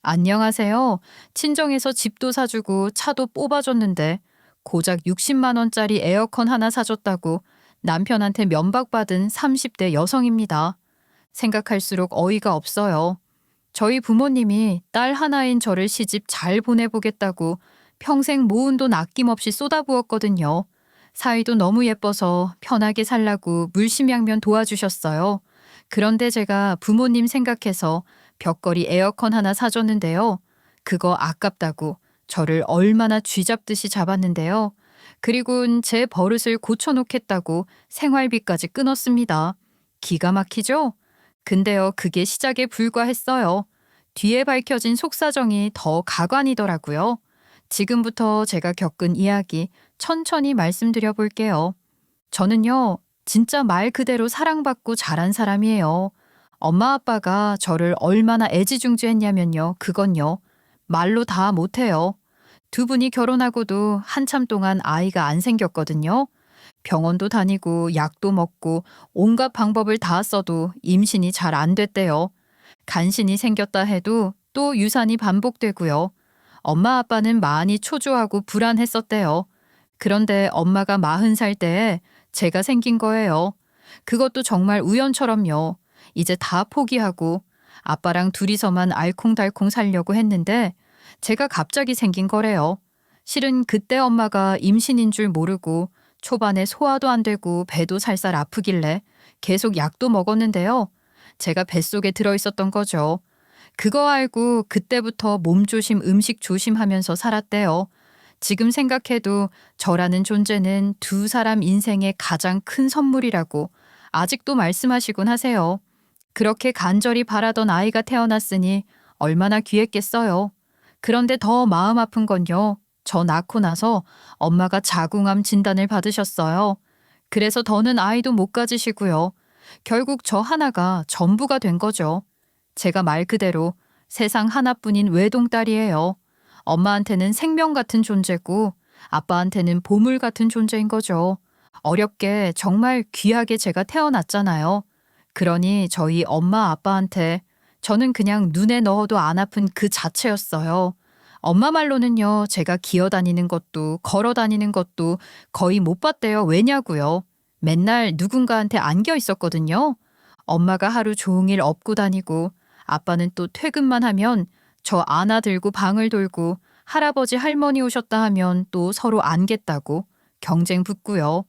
안녕하세요. 친정에서 집도 사주고 차도 뽑아줬는데 고작 60만 원짜리 에어컨 하나 사줬다고 남편한테 면박받은 30대 여성입니다. 생각할수록 어이가 없어요. 저희 부모님이 딸 하나인 저를 시집 잘 보내보겠다고 평생 모은 돈 아낌없이 쏟아부었거든요. 사위도 너무 예뻐서 편하게 살라고 물심양면 도와주셨어요. 그런데 제가 부모님 생각해서 벽걸이 에어컨 하나 사줬는데요. 그거 아깝다고 저를 얼마나 쥐잡듯이 잡았는데요. 그리고는 제 버릇을 고쳐놓겠다고 생활비까지 끊었습니다. 기가 막히죠? 근데요, 그게 시작에 불과했어요. 뒤에 밝혀진 속사정이 더 가관이더라고요. 지금부터 제가 겪은 이야기 천천히 말씀드려 볼게요. 저는요, 진짜 말 그대로 사랑받고 자란 사람이에요. 엄마 아빠가 저를 얼마나 애지중지했냐면요. 그건요. 말로 다 못해요. 두 분이 결혼하고도 한참 동안 아이가 안 생겼거든요. 병원도 다니고 약도 먹고 온갖 방법을 다 써도 임신이 잘 안 됐대요. 간신히 생겼다 해도 또 유산이 반복되고요. 엄마 아빠는 많이 초조하고 불안했었대요. 그런데 엄마가 40살 때에 제가 생긴 거예요. 그것도 정말 우연처럼요. 이제 다 포기하고 아빠랑 둘이서만 알콩달콩 살려고 했는데 제가 갑자기 생긴 거래요. 실은 그때 엄마가 임신인 줄 모르고 초반에 소화도 안 되고 배도 살살 아프길래 계속 약도 먹었는데요. 제가 뱃속에 들어있었던 거죠. 그거 알고 그때부터 몸조심 음식 조심하면서 살았대요. 지금 생각해도 저라는 존재는 두 사람 인생의 가장 큰 선물이라고 아직도 말씀하시곤 하세요. 그렇게 간절히 바라던 아이가 태어났으니 얼마나 귀했겠어요. 그런데 더 마음 아픈 건요. 저 낳고 나서 엄마가 자궁암 진단을 받으셨어요. 그래서 더는 아이도 못 가지시고요. 결국 저 하나가 전부가 된 거죠. 제가 말 그대로 세상 하나뿐인 외동딸이에요. 엄마한테는 생명 같은 존재고 아빠한테는 보물 같은 존재인 거죠. 어렵게 정말 귀하게 제가 태어났잖아요. 그러니 저희 엄마 아빠한테 저는 그냥 눈에 넣어도 안 아픈 그 자체였어요. 엄마 말로는요, 제가 기어다니는 것도 걸어 다니는 것도 거의 못 봤대요. 왜냐고요? 맨날 누군가한테 안겨 있었거든요. 엄마가 하루 종일 업고 다니고 아빠는 또 퇴근만 하면 저 안아들고 방을 돌고 할아버지 할머니 오셨다 하면 또 서로 안겠다고 경쟁 붙고요.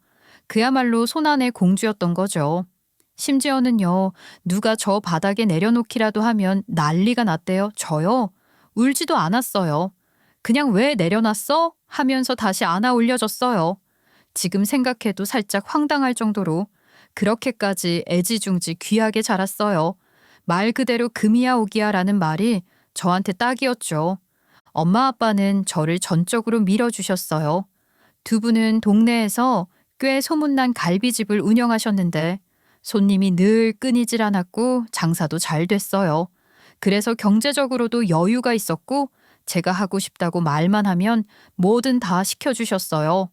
그야말로 손안의 공주였던 거죠. 심지어는요, 누가 저 바닥에 내려놓기라도 하면 난리가 났대요. 저요? 울지도 않았어요. 그냥 왜 내려놨어? 하면서 다시 안아 올려줬어요. 지금 생각해도 살짝 황당할 정도로 그렇게까지 애지중지 귀하게 자랐어요. 말 그대로 금이야 오기야라는 말이 저한테 딱이었죠. 엄마 아빠는 저를 전적으로 밀어주셨어요. 두 분은 동네에서 꽤 소문난 갈비집을 운영하셨는데 손님이 늘 끊이질 않았고 장사도 잘 됐어요. 그래서 경제적으로도 여유가 있었고 제가 하고 싶다고 말만 하면 뭐든 다 시켜주셨어요.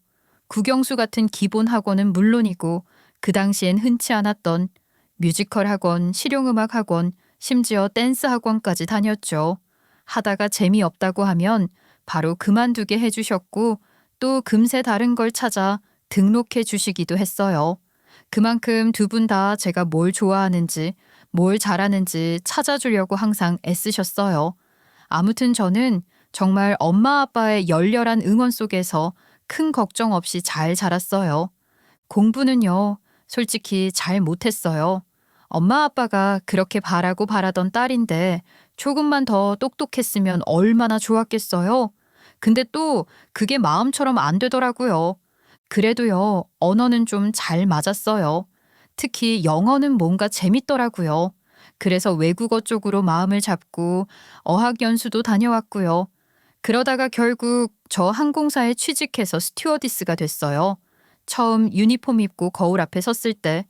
국영수 같은 기본 학원은 물론이고 그 당시엔 흔치 않았던 뮤지컬 학원, 실용음악 학원, 심지어 댄스 학원까지 다녔죠. 하다가 재미없다고 하면 바로 그만두게 해주셨고 또 금세 다른 걸 찾아 등록해 주시기도 했어요. 그만큼 두 분 다 제가 뭘 좋아하는지, 뭘 잘하는지 찾아주려고 항상 애쓰셨어요. 아무튼 저는 정말 엄마 아빠의 열렬한 응원 속에서 큰 걱정 없이 잘 자랐어요. 공부는요, 솔직히 잘 못했어요. 엄마 아빠가 그렇게 바라고 바라던 딸인데 조금만 더 똑똑했으면 얼마나 좋았겠어요. 근데 또 그게 마음처럼 안 되더라고요. 그래도요, 언어는 좀 잘 맞았어요. 특히 영어는 뭔가 재밌더라고요. 그래서 외국어 쪽으로 마음을 잡고 어학연수도 다녀왔고요. 그러다가 결국 저 항공사에 취직해서 스튜어디스가 됐어요. 처음 유니폼 입고 거울 앞에 섰을 때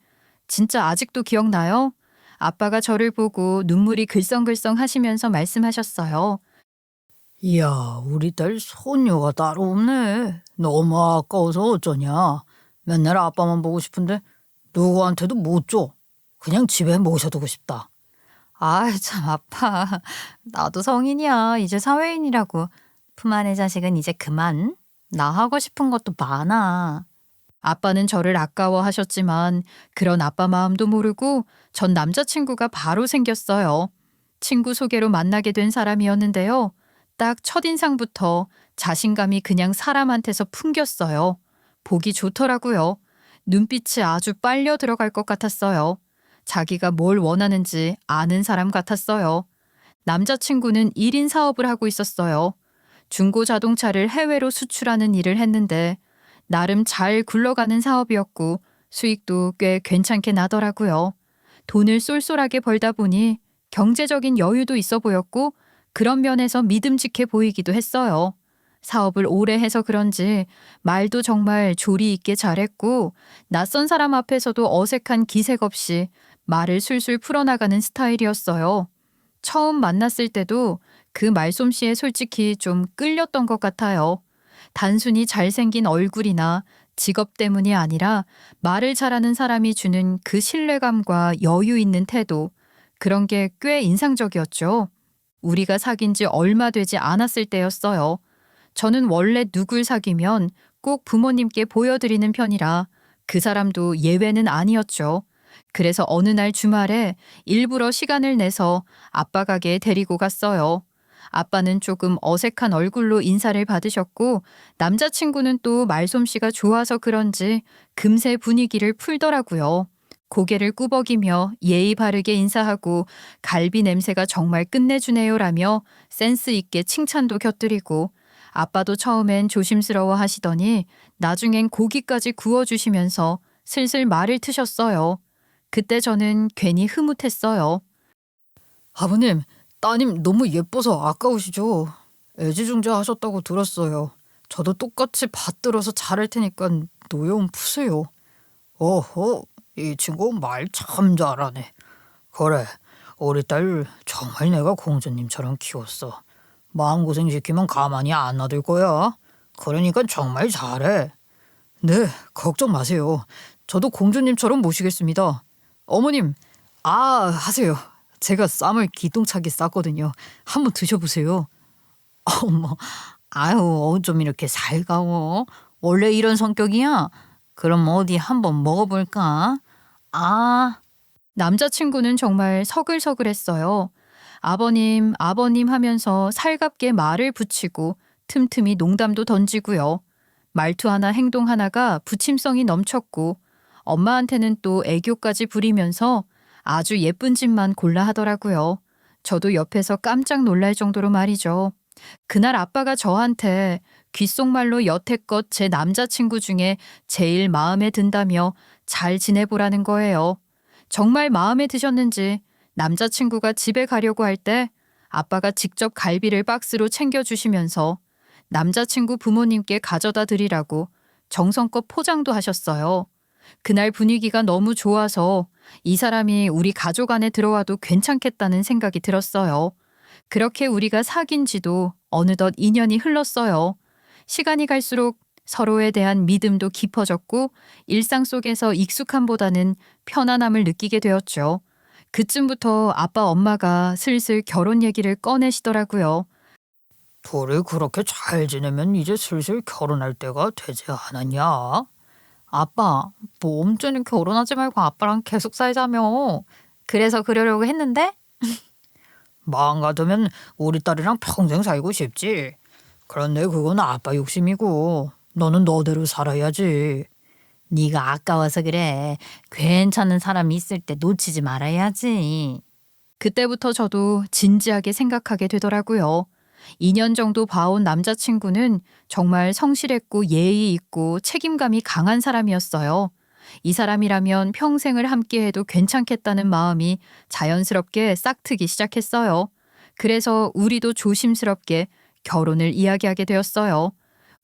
진짜 아직도 기억나요? 아빠가 저를 보고 눈물이 글썽글썽 하시면서 말씀하셨어요. 이야, 우리 딸 손녀가 따로 없네. 너무 아까워서 어쩌냐. 맨날 아빠만 보고 싶은데 누구한테도 못 줘. 그냥 집에 모셔두고 싶다. 아이, 참 아파. 나도 성인이야. 이제 사회인이라고. 품 안의 자식은 이제 그만. 나 하고 싶은 것도 많아. 아빠는 저를 아까워하셨지만 그런 아빠 마음도 모르고 전 남자친구가 바로 생겼어요. 친구 소개로 만나게 된 사람이었는데요. 딱 첫인상부터 자신감이 그냥 사람한테서 풍겼어요. 보기 좋더라고요. 눈빛이 아주 빨려 들어갈 것 같았어요. 자기가 뭘 원하는지 아는 사람 같았어요. 남자친구는 1인 사업을 하고 있었어요. 중고 자동차를 해외로 수출하는 일을 했는데 나름 잘 굴러가는 사업이었고 수익도 꽤 괜찮게 나더라고요. 돈을 쏠쏠하게 벌다 보니 경제적인 여유도 있어 보였고 그런 면에서 믿음직해 보이기도 했어요. 사업을 오래 해서 그런지 말도 정말 조리 있게 잘했고 낯선 사람 앞에서도 어색한 기색 없이 말을 술술 풀어나가는 스타일이었어요. 처음 만났을 때도 그 말솜씨에 솔직히 좀 끌렸던 것 같아요. 단순히 잘생긴 얼굴이나 직업 때문이 아니라 말을 잘하는 사람이 주는 그 신뢰감과 여유 있는 태도, 그런 게 꽤 인상적이었죠. 우리가 사귄 지 얼마 되지 않았을 때였어요. 저는 원래 누굴 사귀면 꼭 부모님께 보여드리는 편이라 그 사람도 예외는 아니었죠. 그래서 어느 날 주말에 일부러 시간을 내서 아빠 가게에 데리고 갔어요. 아빠는 조금 어색한 얼굴로 인사를 받으셨고 남자친구는 또 말솜씨가 좋아서 그런지 금세 분위기를 풀더라고요. 고개를 꾸벅이며 예의 바르게 인사하고 갈비 냄새가 정말 끝내주네요라며 센스 있게 칭찬도 곁들이고 아빠도 처음엔 조심스러워 하시더니 나중엔 고기까지 구워주시면서 슬슬 말을 트셨어요. 그때 저는 괜히 흐뭇했어요. 아버님, 따님 너무 예뻐서 아까우시죠? 애지중지 하셨다고 들었어요. 저도 똑같이 받들어서 잘할 테니까 노여움 푸세요. 어허, 이 친구 말 참 잘하네. 그래, 우리 딸 정말 내가 공주님처럼 키웠어. 마음고생 시키면 가만히 안 놔둘 거야. 그러니까 정말 잘해. 네, 걱정 마세요. 저도 공주님처럼 모시겠습니다. 어머님, 하세요. 제가 쌈을 기똥차게 쌌거든요. 한번 드셔보세요. 어머, 좀 이렇게 살가워. 원래 이런 성격이야? 그럼 어디 한번 먹어볼까? 남자친구는 정말 서글서글했어요. 아버님, 아버님 하면서 살갑게 말을 붙이고 틈틈이 농담도 던지고요. 말투 하나 행동 하나가 부침성이 넘쳤고 엄마한테는 또 애교까지 부리면서 아주 예쁜 짓만 골라 하더라고요. 저도 옆에서 깜짝 놀랄 정도로 말이죠. 그날 아빠가 저한테 귓속말로 여태껏 제 남자친구 중에 제일 마음에 든다며 잘 지내보라는 거예요. 정말 마음에 드셨는지 남자친구가 집에 가려고 할 때 아빠가 직접 갈비를 박스로 챙겨주시면서 남자친구 부모님께 가져다 드리라고 정성껏 포장도 하셨어요. 그날 분위기가 너무 좋아서 이 사람이 우리 가족 안에 들어와도 괜찮겠다는 생각이 들었어요. 그렇게 우리가 사귄 지도 어느덧 2년이 흘렀어요. 시간이 갈수록 서로에 대한 믿음도 깊어졌고 일상 속에서 익숙함보다는 편안함을 느끼게 되었죠. 그쯤부터 아빠 엄마가 슬슬 결혼 얘기를 꺼내시더라고요. 둘이 그렇게 잘 지내면 이제 슬슬 결혼할 때가 되지 않았냐? 아빠, 뭐 엄청 결혼하지 말고 아빠랑 계속 살자며. 그래서 그러려고 했는데 마음 같으면 우리 딸이랑 평생 살고 싶지. 그런데 그건 아빠 욕심이고 너는 너대로 살아야지. 네가 아까워서 그래. 괜찮은 사람이 있을 때 놓치지 말아야지. 그때부터 저도 진지하게 생각하게 되더라고요. 2년 정도 봐온 남자친구는 정말 성실했고 예의 있고 책임감이 강한 사람이었어요. 이 사람이라면 평생을 함께해도 괜찮겠다는 마음이 자연스럽게 싹트기 시작했어요. 그래서 우리도 조심스럽게 결혼을 이야기하게 되었어요.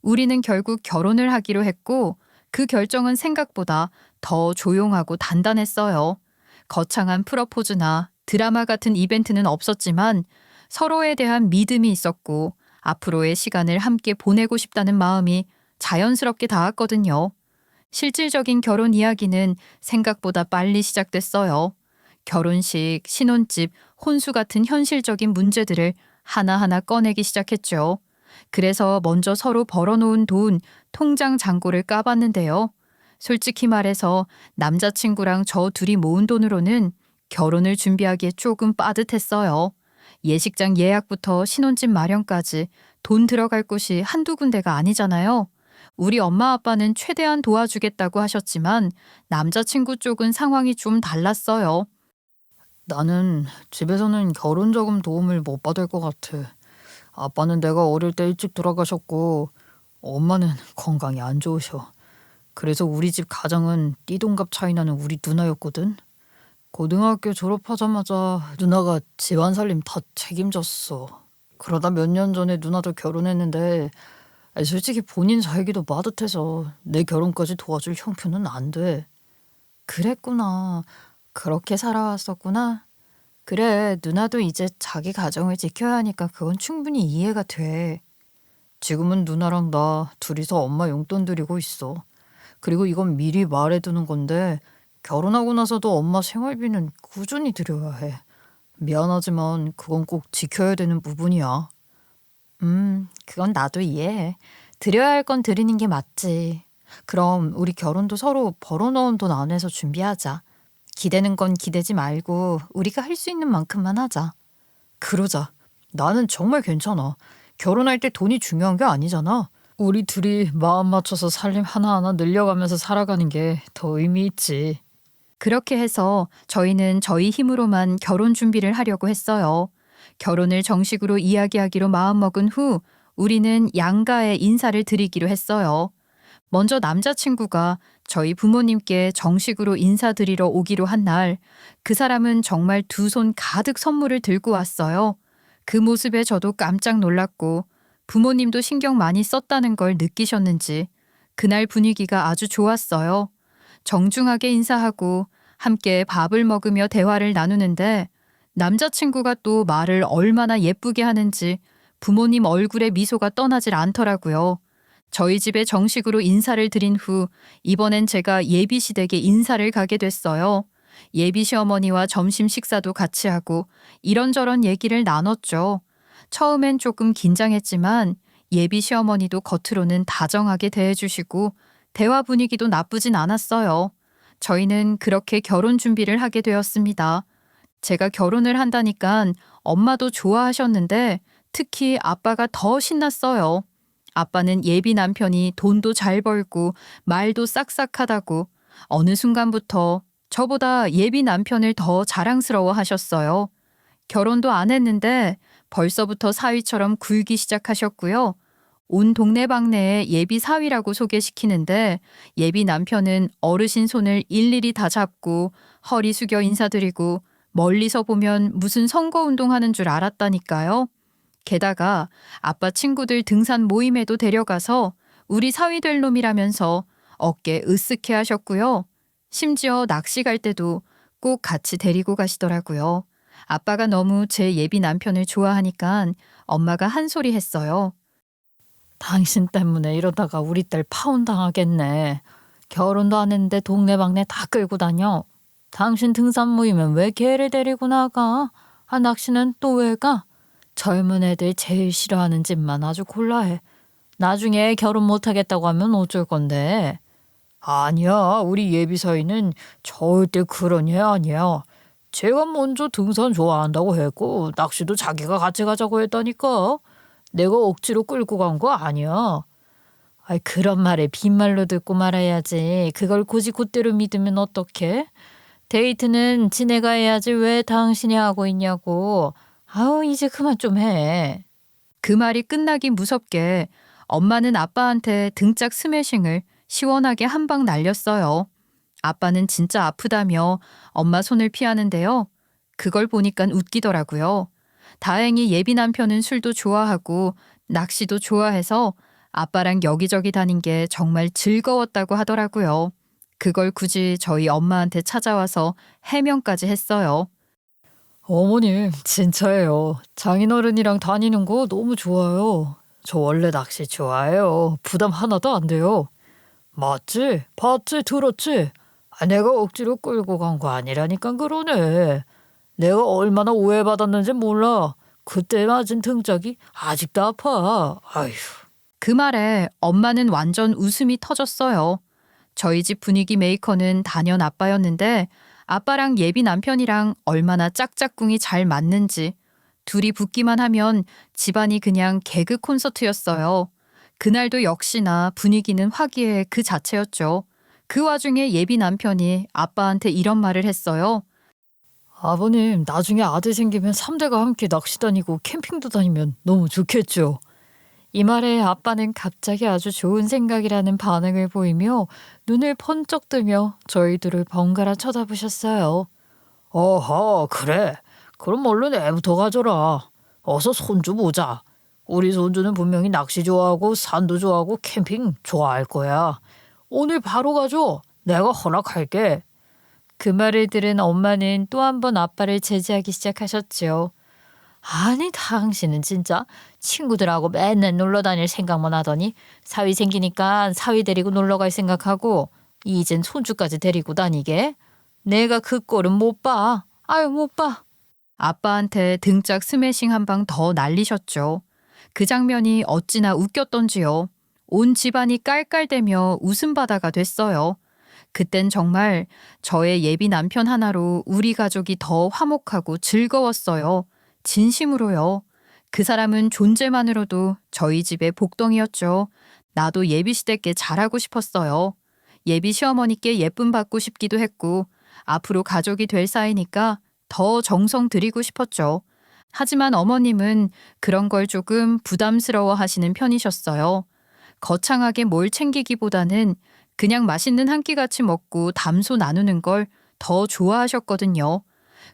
우리는 결국 결혼을 하기로 했고 그 결정은 생각보다 더 조용하고 단단했어요. 거창한 프러포즈나 드라마 같은 이벤트는 없었지만 서로에 대한 믿음이 있었고 앞으로의 시간을 함께 보내고 싶다는 마음이 자연스럽게 닿았거든요. 실질적인 결혼 이야기는 생각보다 빨리 시작됐어요. 결혼식, 신혼집, 혼수 같은 현실적인 문제들을 하나하나 꺼내기 시작했죠. 그래서 먼저 서로 벌어놓은 돈, 통장 잔고를 까봤는데요. 솔직히 말해서 남자친구랑 저 둘이 모은 돈으로는 결혼을 준비하기에 조금 빠듯했어요. 예식장 예약부터 신혼집 마련까지 돈 들어갈 곳이 한두 군데가 아니잖아요. 우리 엄마 아빠는 최대한 도와주겠다고 하셨지만 남자친구 쪽은 상황이 좀 달랐어요. 나는 집에서는 결혼자금 도움을 못 받을 것 같아. 아빠는 내가 어릴 때 일찍 돌아가셨고 엄마는 건강이 안 좋으셔. 그래서 우리 집 가장은 띠동갑 차이 나는 우리 누나였거든. 고등학교 졸업하자마자 누나가 집안 살림 다 책임졌어. 그러다 몇 년 전에 누나도 결혼했는데 솔직히 본인 살기도 빠듯해서 내 결혼까지 도와줄 형편은 안 돼. 그랬구나. 그렇게 살아왔었구나. 그래, 누나도 이제 자기 가정을 지켜야 하니까 그건 충분히 이해가 돼. 지금은 누나랑 나 둘이서 엄마 용돈 드리고 있어. 그리고 이건 미리 말해두는 건데 결혼하고 나서도 엄마 생활비는 꾸준히 드려야 해. 미안하지만 그건 꼭 지켜야 되는 부분이야. 그건 나도 이해해. 드려야 할 건 드리는 게 맞지. 그럼 우리 결혼도 서로 벌어놓은 돈 안에서 준비하자. 기대는 건 기대지 말고 우리가 할 수 있는 만큼만 하자. 그러자. 나는 정말 괜찮아. 결혼할 때 돈이 중요한 게 아니잖아. 우리 둘이 마음 맞춰서 살림 하나하나 늘려가면서 살아가는 게 더 의미 있지. 그렇게 해서 저희는 저희 힘으로만 결혼 준비를 하려고 했어요. 결혼을 정식으로 이야기하기로 마음먹은 후 우리는 양가에 인사를 드리기로 했어요. 먼저 남자친구가 저희 부모님께 정식으로 인사드리러 오기로 한 날, 그 사람은 정말 두 손 가득 선물을 들고 왔어요. 그 모습에 저도 깜짝 놀랐고 부모님도 신경 많이 썼다는 걸 느끼셨는지 그날 분위기가 아주 좋았어요. 정중하게 인사하고 함께 밥을 먹으며 대화를 나누는데 남자친구가 또 말을 얼마나 예쁘게 하는지 부모님 얼굴에 미소가 떠나질 않더라고요. 저희 집에 정식으로 인사를 드린 후 이번엔 제가 예비 시댁에 인사를 가게 됐어요. 예비 시어머니와 점심 식사도 같이 하고 이런저런 얘기를 나눴죠. 처음엔 조금 긴장했지만 예비 시어머니도 겉으로는 다정하게 대해주시고 대화 분위기도 나쁘진 않았어요. 저희는 그렇게 결혼 준비를 하게 되었습니다. 제가 결혼을 한다니까 엄마도 좋아하셨는데 특히 아빠가 더 신났어요. 아빠는 예비 남편이 돈도 잘 벌고 말도 싹싹하다고 어느 순간부터 저보다 예비 남편을 더 자랑스러워 하셨어요. 결혼도 안 했는데 벌써부터 사위처럼 굴기 시작하셨고요. 온 동네방네에 예비 사위라고 소개시키는데 예비 남편은 어르신 손을 일일이 다 잡고 허리 숙여 인사드리고 멀리서 보면 무슨 선거운동하는 줄 알았다니까요. 게다가 아빠 친구들 등산 모임에도 데려가서 우리 사위 될 놈이라면서 어깨 으쓱해 하셨고요. 심지어 낚시 갈 때도 꼭 같이 데리고 가시더라고요. 아빠가 너무 제 예비 남편을 좋아하니까 엄마가 한 소리 했어요. 당신 때문에 이러다가 우리 딸 파혼당하겠네. 결혼도 안 했는데 동네방네 다 끌고 다녀. 당신 등산 모이면 왜 걔를 데리고 나가? 낚시는 또 왜 가? 젊은 애들 제일 싫어하는 집만 아주 골라해. 나중에 결혼 못하겠다고 하면 어쩔 건데. 아니야, 우리 예비 사위는 절대 그런 애 아니야. 제가 먼저 등산 좋아한다고 했고 낚시도 자기가 같이 가자고 했다니까. 내가 억지로 끌고 간 거 아니야. 아이, 그런 말에 빈말로 듣고 말아야지. 그걸 굳이 곧대로 믿으면 어떡해? 데이트는 지네가 해야지 왜 당신이 하고 있냐고. 아우, 이제 그만 좀 해. 그 말이 끝나기 무섭게 엄마는 아빠한테 등짝 스매싱을 시원하게 한 방 날렸어요. 아빠는 진짜 아프다며 엄마 손을 피하는데요. 그걸 보니까 웃기더라고요. 다행히 예비 남편은 술도 좋아하고 낚시도 좋아해서 아빠랑 여기저기 다닌 게 정말 즐거웠다고 하더라고요. 그걸 굳이 저희 엄마한테 찾아와서 해명까지 했어요. 어머님, 진짜예요. 장인어른이랑 다니는 거 너무 좋아요. 저 원래 낚시 좋아해요. 부담 하나도 안 돼요. 맞지? 봤지? 들었지? 내가 억지로 끌고 간 거 아니라니까 그러네. 내가 얼마나 오해받았는지 몰라. 그때 맞은 등짝이 아직도 아파. 아휴. 그 말에 엄마는 완전 웃음이 터졌어요. 저희 집 분위기 메이커는 단연 아빠였는데 아빠랑 예비 남편이랑 얼마나 짝짝꿍이 잘 맞는지 둘이 붙기만 하면 집안이 그냥 개그 콘서트였어요. 그날도 역시나 분위기는 화기애 그 자체였죠. 그 와중에 예비 남편이 아빠한테 이런 말을 했어요. 아버님, 나중에 아들 생기면 3대가 함께 낚시 다니고 캠핑도 다니면 너무 좋겠죠. 이 말에 아빠는 갑자기 아주 좋은 생각이라는 반응을 보이며 눈을 번쩍 뜨며 저희들을 번갈아 쳐다보셨어요. 어허, 그래. 그럼 얼른 애부터 가져라. 어서 손주 보자. 우리 손주는 분명히 낚시 좋아하고 산도 좋아하고 캠핑 좋아할 거야. 오늘 바로 가줘. 내가 허락할게. 그 말을 들은 엄마는 또 한 번 아빠를 제지하기 시작하셨죠. 아니, 당신은 진짜 친구들하고 맨날 놀러 다닐 생각만 하더니 사위 생기니까 사위 데리고 놀러 갈 생각하고 이젠 손주까지 데리고 다니게? 내가 그 꼴은 못 봐. 아유, 못 봐. 아빠한테 등짝 스매싱 한 방 더 날리셨죠. 그 장면이 어찌나 웃겼던지요. 온 집안이 깔깔대며 웃음바다가 됐어요. 그땐 정말 저의 예비 남편 하나로 우리 가족이 더 화목하고 즐거웠어요. 진심으로요. 그 사람은 존재만으로도 저희 집의 복덩이였죠. 나도 예비 시댁께 잘하고 싶었어요. 예비 시어머니께 예쁨 받고 싶기도 했고 앞으로 가족이 될 사이니까 더 정성 들이고 싶었죠. 하지만 어머님은 그런 걸 조금 부담스러워 하시는 편이셨어요. 거창하게 뭘 챙기기보다는 그냥 맛있는 한 끼 같이 먹고 담소 나누는 걸 더 좋아하셨거든요.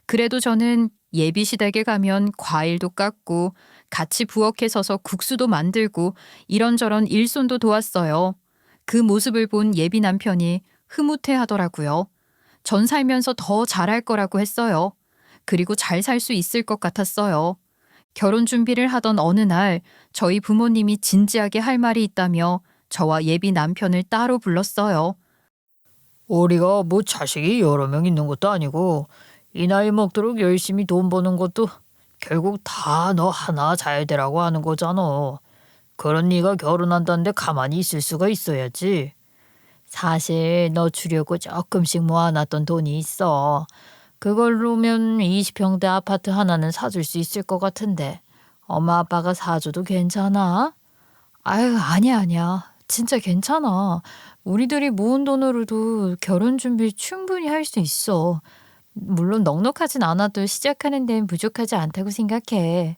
그래도 저는 예비 시댁에 가면 과일도 깎고 같이 부엌에 서서 국수도 만들고 이런저런 일손도 도왔어요. 그 모습을 본 예비 남편이 흐뭇해 하더라고요. 전 살면서 더 잘할 거라고 했어요. 그리고 잘 살 수 있을 것 같았어요. 결혼 준비를 하던 어느 날 저희 부모님이 진지하게 할 말이 있다며 저와 예비 남편을 따로 불렀어요. 우리가 뭐 자식이 여러 명 있는 것도 아니고 이 나이 먹도록 열심히 돈 버는 것도 결국 다 너 하나 잘 되라고 하는 거잖아. 그런 네가 결혼한다는데 가만히 있을 수가 있어야지. 사실 너 주려고 조금씩 모아놨던 돈이 있어. 그걸로면 20평대 아파트 하나는 사줄 수 있을 것 같은데 엄마 아빠가 사줘도 괜찮아? 아유, 아니야, 아니야. 진짜 괜찮아. 우리들이 모은 돈으로도 결혼 준비 충분히 할 수 있어. 물론 넉넉하진 않아도 시작하는 데는 부족하지 않다고 생각해.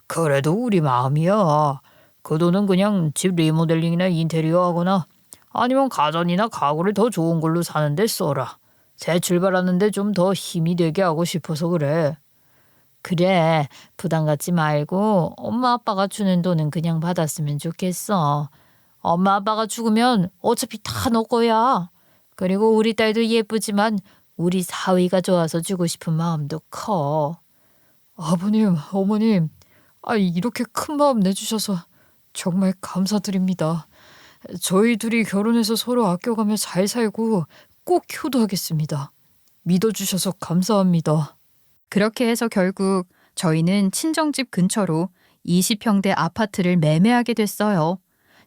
그래도 우리 마음이야. 그 돈은 그냥 집 리모델링이나 인테리어 하거나 아니면 가전이나 가구를 더 좋은 걸로 사는데 써라. 새 출발하는데 좀 더 힘이 되게 하고 싶어서 그래. 그래, 부담 갖지 말고 엄마 아빠가 주는 돈은 그냥 받았으면 좋겠어. 엄마 아빠가 죽으면 어차피 다 너 거야. 그리고 우리 딸도 예쁘지만 우리 사위가 좋아서 주고 싶은 마음도 커. 아버님, 어머님, 이렇게 큰 마음 내주셔서 정말 감사드립니다. 저희 둘이 결혼해서 서로 아껴가며 잘 살고 꼭 효도하겠습니다. 믿어주셔서 감사합니다. 그렇게 해서 결국 저희는 친정집 근처로 20평대 아파트를 매매하게 됐어요.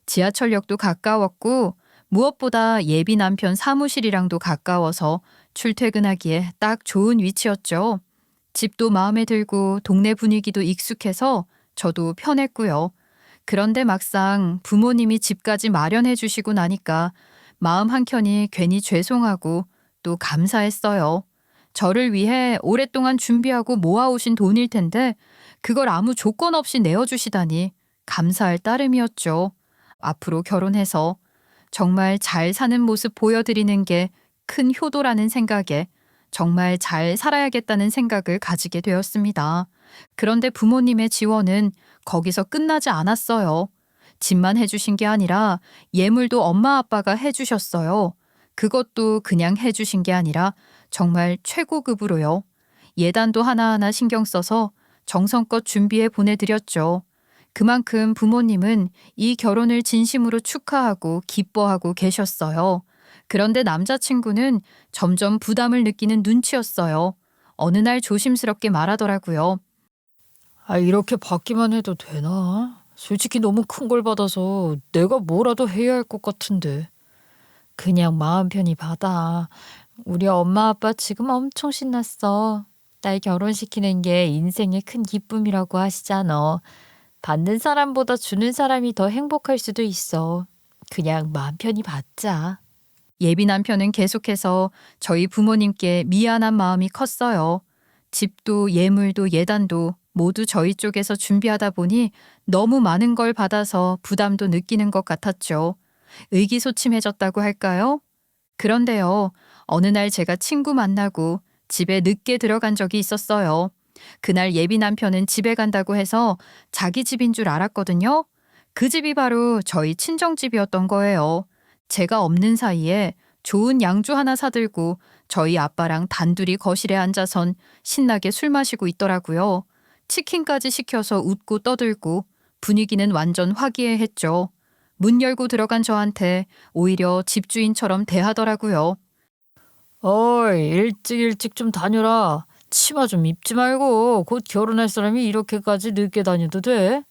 지하철역도 가까웠고 무엇보다 예비 남편 사무실이랑도 가까워서 출퇴근하기에 딱 좋은 위치였죠. 집도 마음에 들고 동네 분위기도 익숙해서 저도 편했고요. 그런데 막상 부모님이 집까지 마련해 주시고 나니까 마음 한켠이 괜히 죄송하고 또 감사했어요. 저를 위해 오랫동안 준비하고 모아오신 돈일 텐데 그걸 아무 조건 없이 내어주시다니 감사할 따름이었죠. 앞으로 결혼해서 정말 잘 사는 모습 보여드리는 게 큰 효도라는 생각에 정말 잘 살아야겠다는 생각을 가지게 되었습니다. 그런데 부모님의 지원은 거기서 끝나지 않았어요. 집만 해주신 게 아니라 예물도 엄마 아빠가 해주셨어요. 그것도 그냥 해주신 게 아니라 정말 최고급으로요. 예단도 하나하나 신경 써서 정성껏 준비해 보내드렸죠. 그만큼 부모님은 이 결혼을 진심으로 축하하고 기뻐하고 계셨어요. 그런데 남자친구는 점점 부담을 느끼는 눈치였어요. 어느 날 조심스럽게 말하더라고요. 이렇게 받기만 해도 되나? 솔직히 너무 큰 걸 받아서 내가 뭐라도 해야 할 것 같은데. 그냥 마음 편히 받아. 우리 엄마 아빠 지금 엄청 신났어. 딸 결혼시키는 게 인생의 큰 기쁨이라고 하시잖아. 받는 사람보다 주는 사람이 더 행복할 수도 있어. 그냥 마음 편히 받자. 예비 남편은 계속해서 저희 부모님께 미안한 마음이 컸어요. 집도 예물도 예단도 모두 저희 쪽에서 준비하다 보니 너무 많은 걸 받아서 부담도 느끼는 것 같았죠. 의기소침해졌다고 할까요? 그런데요, 어느 날 제가 친구 만나고 집에 늦게 들어간 적이 있었어요. 그날 예비 남편은 집에 간다고 해서 자기 집인 줄 알았거든요. 그 집이 바로 저희 친정집이었던 거예요. 제가 없는 사이에 좋은 양주 하나 사들고 저희 아빠랑 단둘이 거실에 앉아선 신나게 술 마시고 있더라고요. 치킨까지 시켜서 웃고 떠들고 분위기는 완전 화기애애했죠. 문 열고 들어간 저한테 오히려 집주인처럼 대하더라고요. 어이, 일찍 좀 다녀라. 치마 좀 입지 말고 곧 결혼할 사람이 이렇게까지 늦게 다녀도 돼?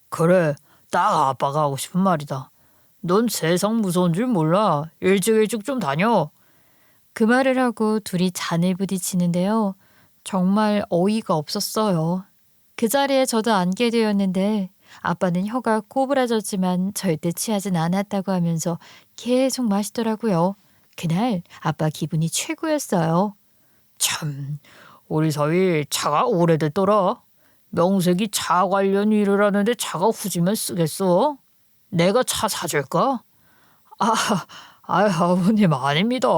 그래, 딱 아빠가 하고 싶은 말이다. 넌 세상 무서운 줄 몰라. 일찍 좀 다녀. 그 말을 하고 둘이 잔을 부딪히는데요. 정말 어이가 없었어요. 그 자리에 저도 앉게 되었는데 아빠는 혀가 꼬부라졌지만 절대 취하진 않았다고 하면서 계속 마시더라고요. 그날 아빠 기분이 최고였어요. 참, 우리 사위 차가 오래됐더라. 명색이 차 관련 일을 하는데 차가 후지면 쓰겠어? 내가 차 사줄까? 아, 아버님 아닙니다.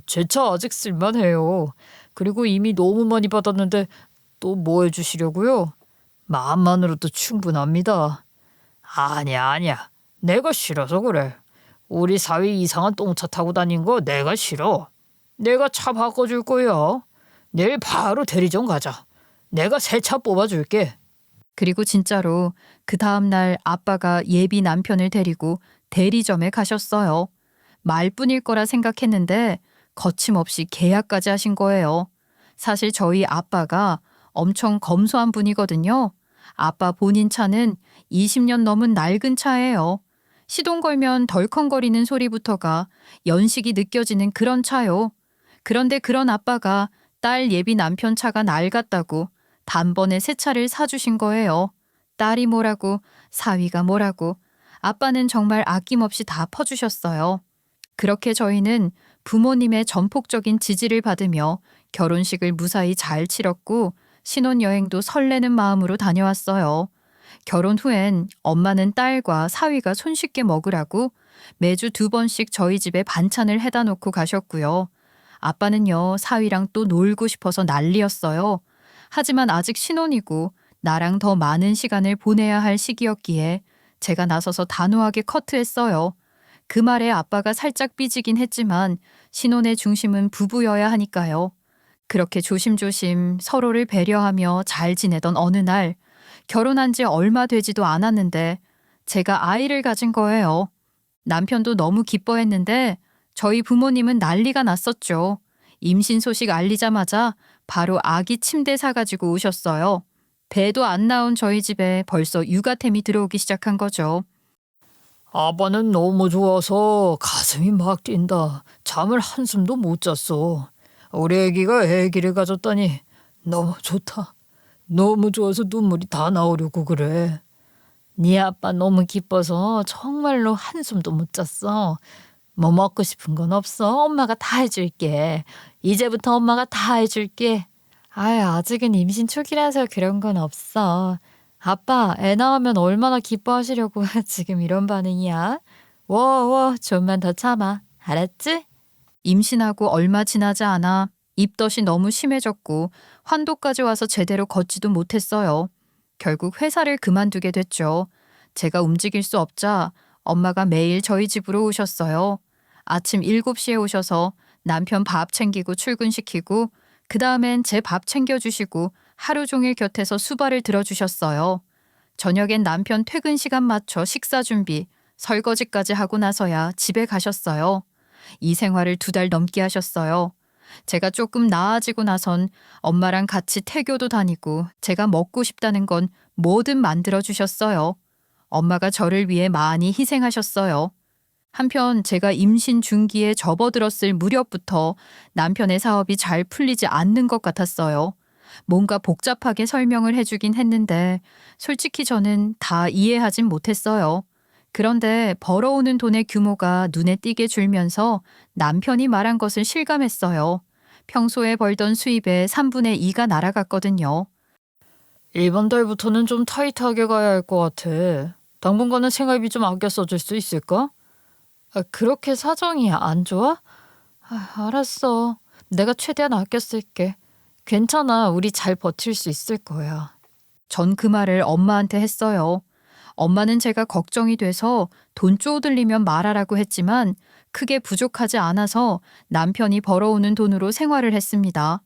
제 차 아직 쓸만해요. 그리고 이미 너무 많이 받았는데 또 뭐 해주시려고요? 마음만으로도 충분합니다. 아니야. 내가 싫어서 그래. 우리 사위 이상한 똥차 타고 다닌 거 내가 싫어. 내가 차 바꿔줄 거야. 내일 바로 대리점 가자. 내가 새 차 뽑아줄게. 그리고 진짜로 그 다음날 아빠가 예비 남편을 데리고 대리점에 가셨어요. 말뿐일 거라 생각했는데 거침없이 계약까지 하신 거예요. 사실 저희 아빠가 엄청 검소한 분이거든요. 아빠 본인 차는 20년 넘은 낡은 차예요. 시동 걸면 덜컹거리는 소리부터가 연식이 느껴지는 그런 차요. 그런데 그런 아빠가 딸 예비 남편 차가 낡았다고 단번에 새 차를 사주신 거예요. 딸이 뭐라고 사위가 뭐라고 아빠는 정말 아낌없이 다 퍼주셨어요. 그렇게 저희는 부모님의 전폭적인 지지를 받으며 결혼식을 무사히 잘 치렀고 신혼여행도 설레는 마음으로 다녀왔어요. 결혼 후엔 엄마는 딸과 사위가 손쉽게 먹으라고 매주 2번씩 저희 집에 반찬을 해다 놓고 가셨고요. 아빠는요, 사위랑 또 놀고 싶어서 난리였어요. 하지만 아직 신혼이고 나랑 더 많은 시간을 보내야 할 시기였기에 제가 나서서 단호하게 커트했어요. 그 말에 아빠가 살짝 삐지긴 했지만 신혼의 중심은 부부여야 하니까요. 그렇게 조심조심 서로를 배려하며 잘 지내던 어느 날 결혼한 지 얼마 되지도 않았는데 제가 아이를 가진 거예요. 남편도 너무 기뻐했는데 저희 부모님은 난리가 났었죠. 임신 소식 알리자마자 바로 아기 침대 사가지고 오셨어요. 배도 안 나온 저희 집에 벌써 육아템이 들어오기 시작한 거죠. 아빠는 너무 좋아서 가슴이 막 뛴다. 잠을 한숨도 못 잤어. 우리 애기가 애기를 가졌다니 너무 좋다. 너무 좋아서 눈물이 다 나오려고 그래. 네 아빠 너무 기뻐서 정말로 한숨도 못 잤어. 뭐 먹고 싶은 건 없어? 엄마가 다 해줄게. 이제부터 엄마가 다 해줄게. 아직은 임신 초기라서 그런 건 없어. 아빠 애 낳으면 얼마나 기뻐하시려고 지금 이런 반응이야. 좀만 더 참아. 알았지? 임신하고 얼마 지나지 않아 입덧이 너무 심해졌고 환도까지 와서 제대로 걷지도 못했어요. 결국 회사를 그만두게 됐죠. 제가 움직일 수 없자 엄마가 매일 저희 집으로 오셨어요. 아침 7시에 오셔서 남편 밥 챙기고 출근시키고 그 다음엔 제 밥 챙겨주시고 하루 종일 곁에서 수발을 들어주셨어요. 저녁엔 남편 퇴근 시간 맞춰 식사 준비, 설거지까지 하고 나서야 집에 가셨어요. 이 생활을 2달 넘게 하셨어요. 제가 조금 나아지고 나선 엄마랑 같이 태교도 다니고 제가 먹고 싶다는 건 뭐든 만들어 주셨어요. 엄마가 저를 위해 많이 희생하셨어요. 한편 제가 임신 중기에 접어들었을 무렵부터 남편의 사업이 잘 풀리지 않는 것 같았어요. 뭔가 복잡하게 설명을 해주긴 했는데 솔직히 저는 다 이해하진 못했어요. 그런데 벌어오는 돈의 규모가 눈에 띄게 줄면서 남편이 말한 것을 실감했어요. 평소에 벌던 수입의 3분의 2가 날아갔거든요. 이번 달부터는 좀 타이트하게 가야 할 것 같아. 당분간은 생활비 좀 아껴 써줄 수 있을까? 그렇게 사정이 안 좋아? 알았어. 내가 최대한 아껴 쓸게. 괜찮아. 우리 잘 버틸 수 있을 거야. 전 그 말을 엄마한테 했어요. 엄마는 제가 걱정이 돼서 돈 쪼들리면 말하라고 했지만 크게 부족하지 않아서 남편이 벌어오는 돈으로 생활을 했습니다.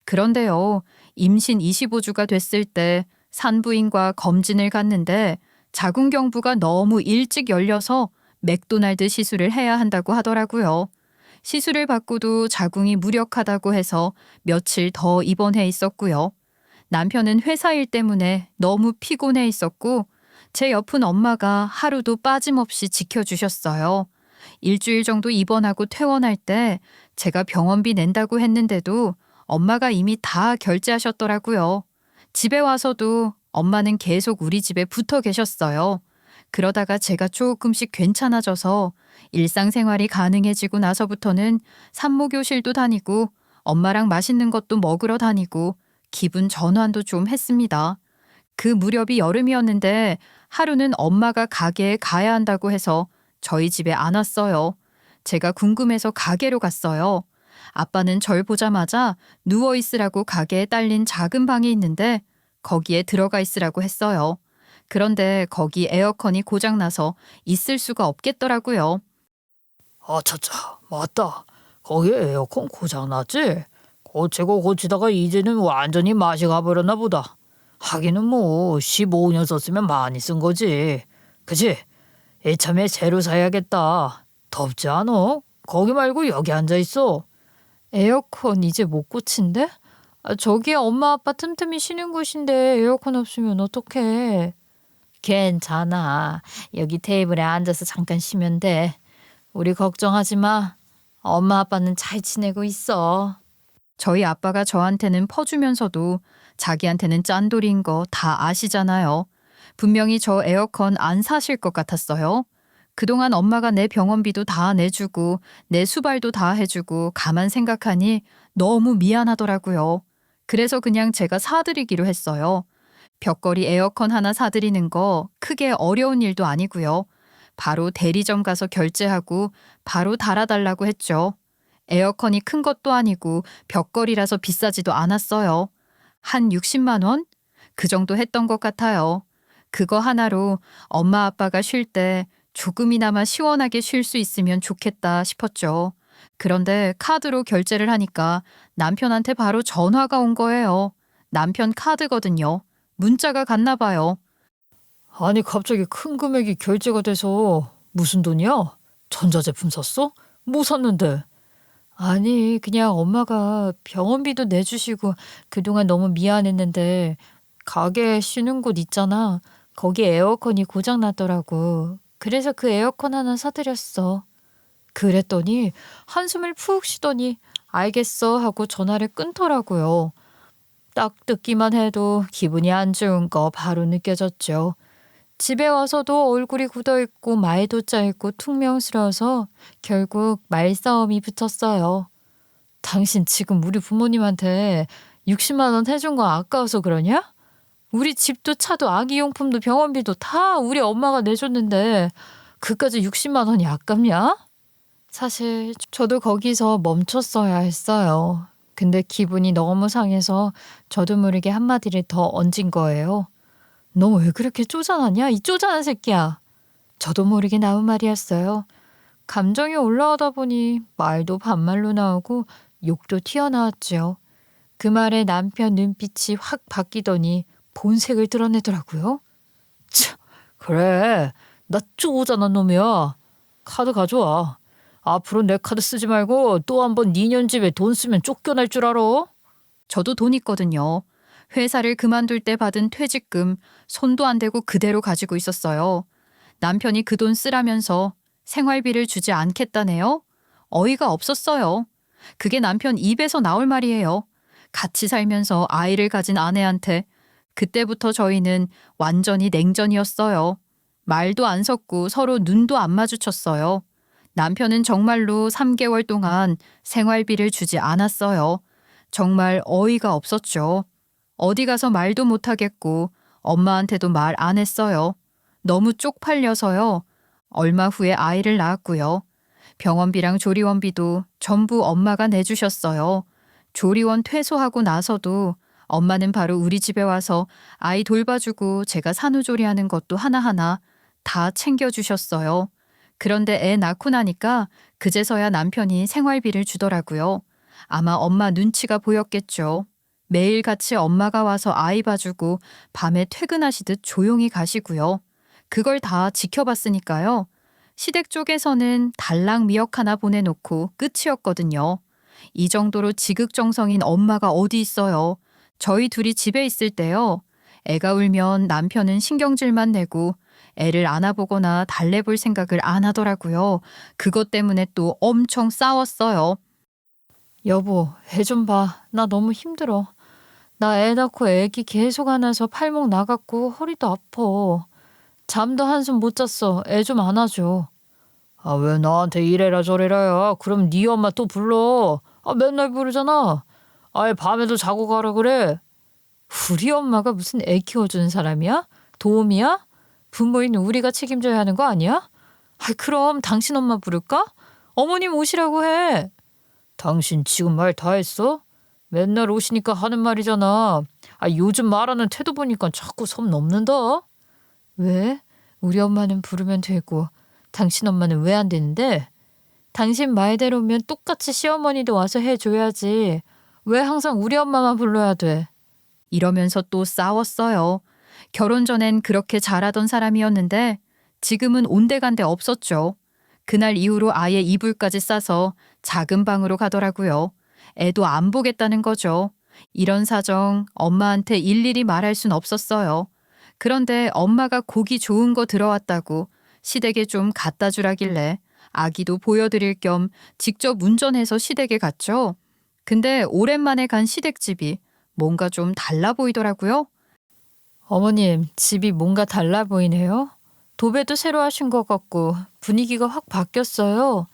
그런데요, 임신 25주가 됐을 때 산부인과 검진을 갔는데 자궁경부가 너무 일찍 열려서 맥도날드 시술을 해야 한다고 하더라고요. 시술을 받고도 자궁이 무력하다고 해서 며칠 더 입원해 있었고요. 남편은 회사 일 때문에 너무 피곤해 있었고 제 옆은 엄마가 하루도 빠짐없이 지켜주셨어요. 일주일 정도 입원하고 퇴원할 때 제가 병원비 낸다고 했는데도 엄마가 이미 다 결제하셨더라고요. 집에 와서도 엄마는 계속 우리 집에 붙어 계셨어요. 그러다가 제가 조금씩 괜찮아져서 일상생활이 가능해지고 나서부터는 산모교실도 다니고 엄마랑 맛있는 것도 먹으러 다니고 기분 전환도 좀 했습니다. 그 무렵이 여름이었는데 하루는 엄마가 가게에 가야 한다고 해서 저희 집에 안 왔어요. 제가 궁금해서 가게로 갔어요. 아빠는 절 보자마자 누워있으라고 가게에 딸린 작은 방이 있는데 거기에 들어가 있으라고 했어요. 그런데 거기 에어컨이 고장나서 있을 수가 없겠더라고요. 차차, 맞다. 거기 에어컨 고장났지? 고치고 고치다가 이제는 완전히 맛이 가버렸나 보다. 하기는 뭐 15년 썼으면 많이 쓴 거지. 그치? 이참에 새로 사야겠다. 덥지 않어? 거기 말고 여기 앉아있어. 에어컨 이제 못 고친대? 저기 엄마 아빠 틈틈이 쉬는 곳인데 에어컨 없으면 어떡해. 괜찮아. 여기 테이블에 앉아서 잠깐 쉬면 돼. 우리 걱정하지 마. 엄마 아빠는 잘 지내고 있어. 저희 아빠가 저한테는 퍼주면서도 자기한테는 짠돌이인 거 다 아시잖아요. 분명히 저 에어컨 안 사실 것 같았어요. 그동안 엄마가 내 병원비도 다 내주고 내 수발도 다 해주고 가만 생각하니 너무 미안하더라고요. 그래서 그냥 제가 사드리기로 했어요. 벽걸이 에어컨 하나 사드리는 거 크게 어려운 일도 아니고요. 바로 대리점 가서 결제하고 바로 달아달라고 했죠. 에어컨이 큰 것도 아니고 벽걸이라서 비싸지도 않았어요. 한 60만 원? 그 정도 했던 것 같아요. 그거 하나로 엄마 아빠가 쉴 때 조금이나마 시원하게 쉴 수 있으면 좋겠다 싶었죠. 그런데 카드로 결제를 하니까 남편한테 바로 전화가 온 거예요. 남편 카드거든요. 문자가 갔나 봐요. 아니 갑자기 큰 금액이 결제가 돼서 무슨 돈이야? 전자제품 샀어? 뭐 샀는데? 아니, 그냥 엄마가 병원비도 내주시고 그동안 너무 미안했는데 가게 쉬는 곳 있잖아. 거기 에어컨이 고장났더라고. 그래서 그 에어컨 하나 사드렸어. 그랬더니 한숨을 푹 쉬더니 알겠어 하고 전화를 끊더라고요. 딱 듣기만 해도 기분이 안 좋은 거 바로 느껴졌죠. 집에 와서도 얼굴이 굳어있고 말도 짧고 퉁명스러워서 결국 말싸움이 붙었어요. 당신 지금 우리 부모님한테 60만 원 해준 거 아까워서 그러냐? 우리 집도 차도 아기용품도 병원비도 다 우리 엄마가 내줬는데 그까지 60만 원이 아깝냐? 사실 저도 거기서 멈췄어야 했어요. 근데 기분이 너무 상해서 저도 모르게 한마디를 더 얹은 거예요. 너 왜 그렇게 쪼잔하냐? 이 쪼잔한 새끼야. 저도 모르게 나온 말이었어요. 감정이 올라오다 보니 말도 반말로 나오고 욕도 튀어나왔죠. 그 말에 남편 눈빛이 확 바뀌더니 본색을 드러내더라고요. 그래, 나 쪼잔한 놈이야. 카드 가져와. 앞으로 내 카드 쓰지 말고 또 한 번 니년 집에 돈 쓰면 쫓겨날 줄 알아? 저도 돈 있거든요. 회사를 그만둘 때 받은 퇴직금 손도 안 대고 그대로 가지고 있었어요. 남편이 그 돈 쓰라면서 생활비를 주지 않겠다네요. 어이가 없었어요. 그게 남편 입에서 나올 말이에요. 같이 살면서 아이를 가진 아내한테. 그때부터 저희는 완전히 냉전이었어요. 말도 안 섞고 서로 눈도 안 마주쳤어요. 남편은 정말로 3개월 동안 생활비를 주지 않았어요. 정말 어이가 없었죠. 어디 가서 말도 못하겠고 엄마한테도 말 안 했어요. 너무 쪽팔려서요. 얼마 후에 아이를 낳았고요. 병원비랑 조리원비도 전부 엄마가 내주셨어요. 조리원 퇴소하고 나서도 엄마는 바로 우리 집에 와서 아이 돌봐주고 제가 산후조리하는 것도 하나하나 다 챙겨주셨어요. 그런데 애 낳고 나니까 그제서야 남편이 생활비를 주더라고요. 아마 엄마 눈치가 보였겠죠. 매일 같이 엄마가 와서 아이 봐주고 밤에 퇴근하시듯 조용히 가시고요. 그걸 다 지켜봤으니까요. 시댁 쪽에서는 달랑 미역 하나 보내놓고 끝이었거든요. 이 정도로 지극정성인 엄마가 어디 있어요. 저희 둘이 집에 있을 때요. 애가 울면 남편은 신경질만 내고 애를 안아보거나 달래볼 생각을 안 하더라고요. 그것 때문에 또 엄청 싸웠어요. 여보, 애 좀 봐. 나 너무 힘들어. 나 애 낳고 애기 계속 안아서 팔목 나갔고 허리도 아파. 잠도 한숨 못 잤어. 애 좀 안아줘. 아, 왜 나한테 이래라 저래라야. 그럼 네 엄마 또 불러. 아, 맨날 부르잖아. 아예 밤에도 자고 가라 그래. 우리 엄마가 무슨 애 키워주는 사람이야? 도움이야? 부모인 우리가 책임져야 하는 거 아니야? 아, 그럼 당신 엄마 부를까? 어머님 오시라고 해. 당신 지금 말 다 했어? 맨날 오시니까 하는 말이잖아. 아, 요즘 말하는 태도 보니까 자꾸 선 넘는다. 왜? 우리 엄마는 부르면 되고 당신 엄마는 왜 안 되는데? 당신 말대로면 똑같이 시어머니도 와서 해줘야지. 왜 항상 우리 엄마만 불러야 돼? 이러면서 또 싸웠어요. 결혼 전엔 그렇게 잘하던 사람이었는데 지금은 온데간데 없었죠. 그날 이후로 아예 이불까지 싸서 작은 방으로 가더라고요. 애도 안 보겠다는 거죠. 이런 사정 엄마한테 일일이 말할 순 없었어요. 그런데 엄마가 고기 좋은 거 들어왔다고 시댁에 좀 갖다 주라길래 아기도 보여드릴 겸 직접 운전해서 시댁에 갔죠. 근데 오랜만에 간 시댁집이 뭔가 좀 달라 보이더라고요. 어머님, 집이 뭔가 달라 보이네요. 도배도 새로 하신 것 같고 분위기가 확 바뀌었어요.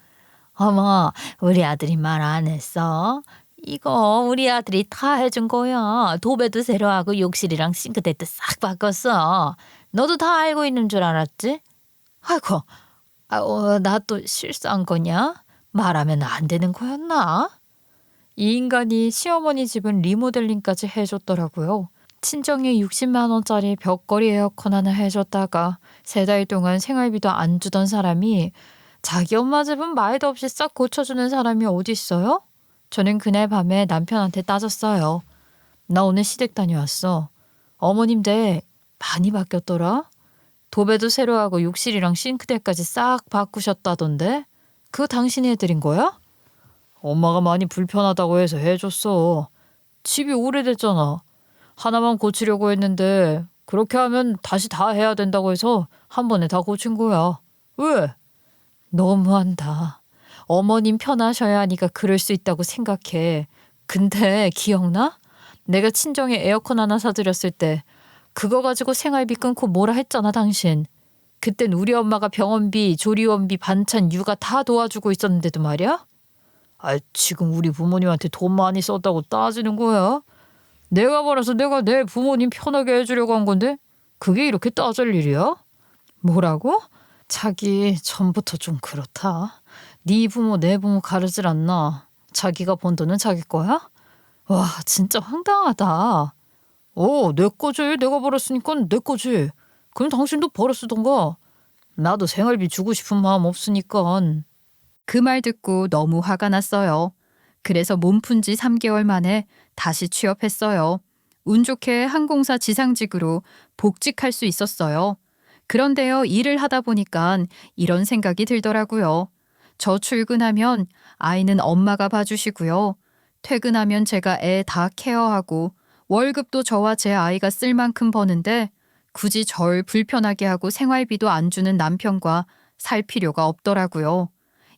어머, 우리 아들이 말 안 했어? 이거 우리 아들이 다 해준 거야. 도배도 새로 하고 욕실이랑 싱크대도 싹 바꿨어. 너도 다 알고 있는 줄 알았지? 아이고, 나 또 실수한 거냐? 말하면 안 되는 거였나? 이 인간이 시어머니 집은 리모델링까지 해줬더라고요. 친정에 60만 원짜리 벽걸이 에어컨 하나 해줬다가 3달 동안 생활비도 안 주던 사람이 자기 엄마 집은 말도 없이 싹 고쳐주는 사람이 어디 있어요? 저는 그날 밤에 남편한테 따졌어요. 나 오늘 시댁 다녀왔어. 어머님 댁 많이 바뀌었더라. 도배도 새로 하고 욕실이랑 싱크대까지 싹 바꾸셨다던데? 그거 당신이 해드린 거야? 엄마가 많이 불편하다고 해서 해줬어. 집이 오래됐잖아. 하나만 고치려고 했는데 그렇게 하면 다시 다 해야 된다고 해서 한 번에 다 고친 거야. 왜? 너무한다. 어머님 편하셔야 하니까 그럴 수 있다고 생각해. 근데 기억나? 내가 친정에 에어컨 하나 사드렸을 때 그거 가지고 생활비 끊고 뭐라 했잖아 당신. 그땐 우리 엄마가 병원비, 조리원비, 반찬, 육아 다 도와주고 있었는데도 말이야? 아, 지금 우리 부모님한테 돈 많이 썼다고 따지는 거야? 내가 벌어서 내가 내 부모님 편하게 해주려고 한 건데 그게 이렇게 따질 일이야? 뭐라고? 자기 전부터 좀 그렇다. 네 부모 내 부모 가르질 않나. 자기가 번 돈은 자기 거야? 와, 진짜 황당하다. 내 거지. 내가 벌었으니까 내 거지. 그럼 당신도 벌어 쓰던가. 나도 생활비 주고 싶은 마음 없으니까. 그 말 듣고 너무 화가 났어요. 그래서 몸푼 지 3개월 만에 다시 취업했어요. 운 좋게 항공사 지상직으로 복직할 수 있었어요. 그런데요, 일을 하다 보니까 이런 생각이 들더라고요. 저 출근하면 아이는 엄마가 봐주시고요. 퇴근하면 제가 애 다 케어하고 월급도 저와 제 아이가 쓸 만큼 버는데 굳이 절 불편하게 하고 생활비도 안 주는 남편과 살 필요가 없더라고요.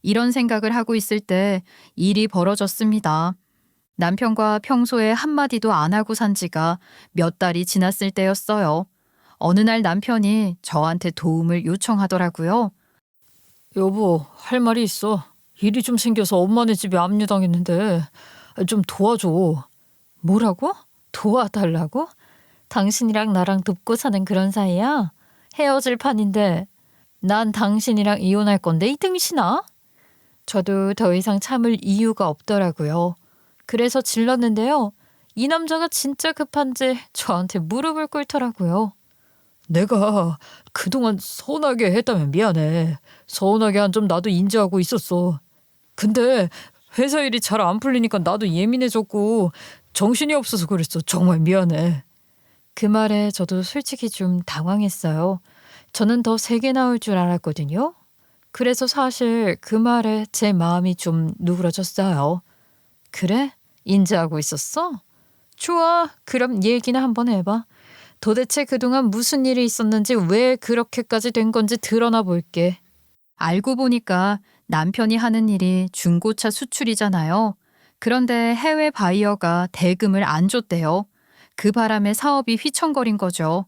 이런 생각을 하고 있을 때 일이 벌어졌습니다. 남편과 평소에 한마디도 안 하고 산 지가 몇 달이 지났을 때였어요. 어느 날 남편이 저한테 도움을 요청하더라고요. 여보, 할 말이 있어. 일이 좀 생겨서 엄마네 집에 압류당했는데 좀 도와줘. 뭐라고? 도와달라고? 당신이랑 나랑 돕고 사는 그런 사이야? 헤어질 판인데 난 당신이랑 이혼할 건데 이 등신아? 저도 더 이상 참을 이유가 없더라고요. 그래서 질렀는데요. 이 남자가 진짜 급한지 저한테 무릎을 꿇더라고요. 내가 그동안 서운하게 했다면 미안해. 서운하게 한 점 나도 인지하고 있었어. 근데 회사 일이 잘 안 풀리니까 나도 예민해졌고 정신이 없어서 그랬어. 정말 미안해. 그 말에 저도 솔직히 좀 당황했어요. 저는 더 세게 나올 줄 알았거든요. 그래서 사실 그 말에 제 마음이 좀 누그러졌어요. 그래? 인지하고 있었어? 좋아. 그럼 얘기나 한번 해봐. 도대체 그동안 무슨 일이 있었는지 왜 그렇게까지 된 건지 드러나 볼게. 알고 보니까 남편이 하는 일이 중고차 수출이잖아요. 그런데 해외 바이어가 대금을 안 줬대요. 그 바람에 사업이 휘청거린 거죠.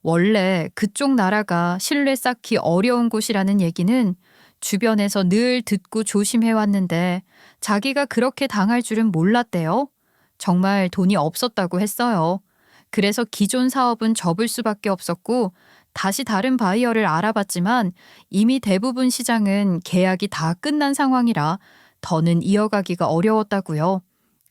원래 그쪽 나라가 신뢰 쌓기 어려운 곳이라는 얘기는 주변에서 늘 듣고 조심해 왔는데 자기가 그렇게 당할 줄은 몰랐대요. 정말 돈이 없었다고 했어요. 그래서 기존 사업은 접을 수밖에 없었고 다시 다른 바이어를 알아봤지만 이미 대부분 시장은 계약이 다 끝난 상황이라 더는 이어가기가 어려웠다고요.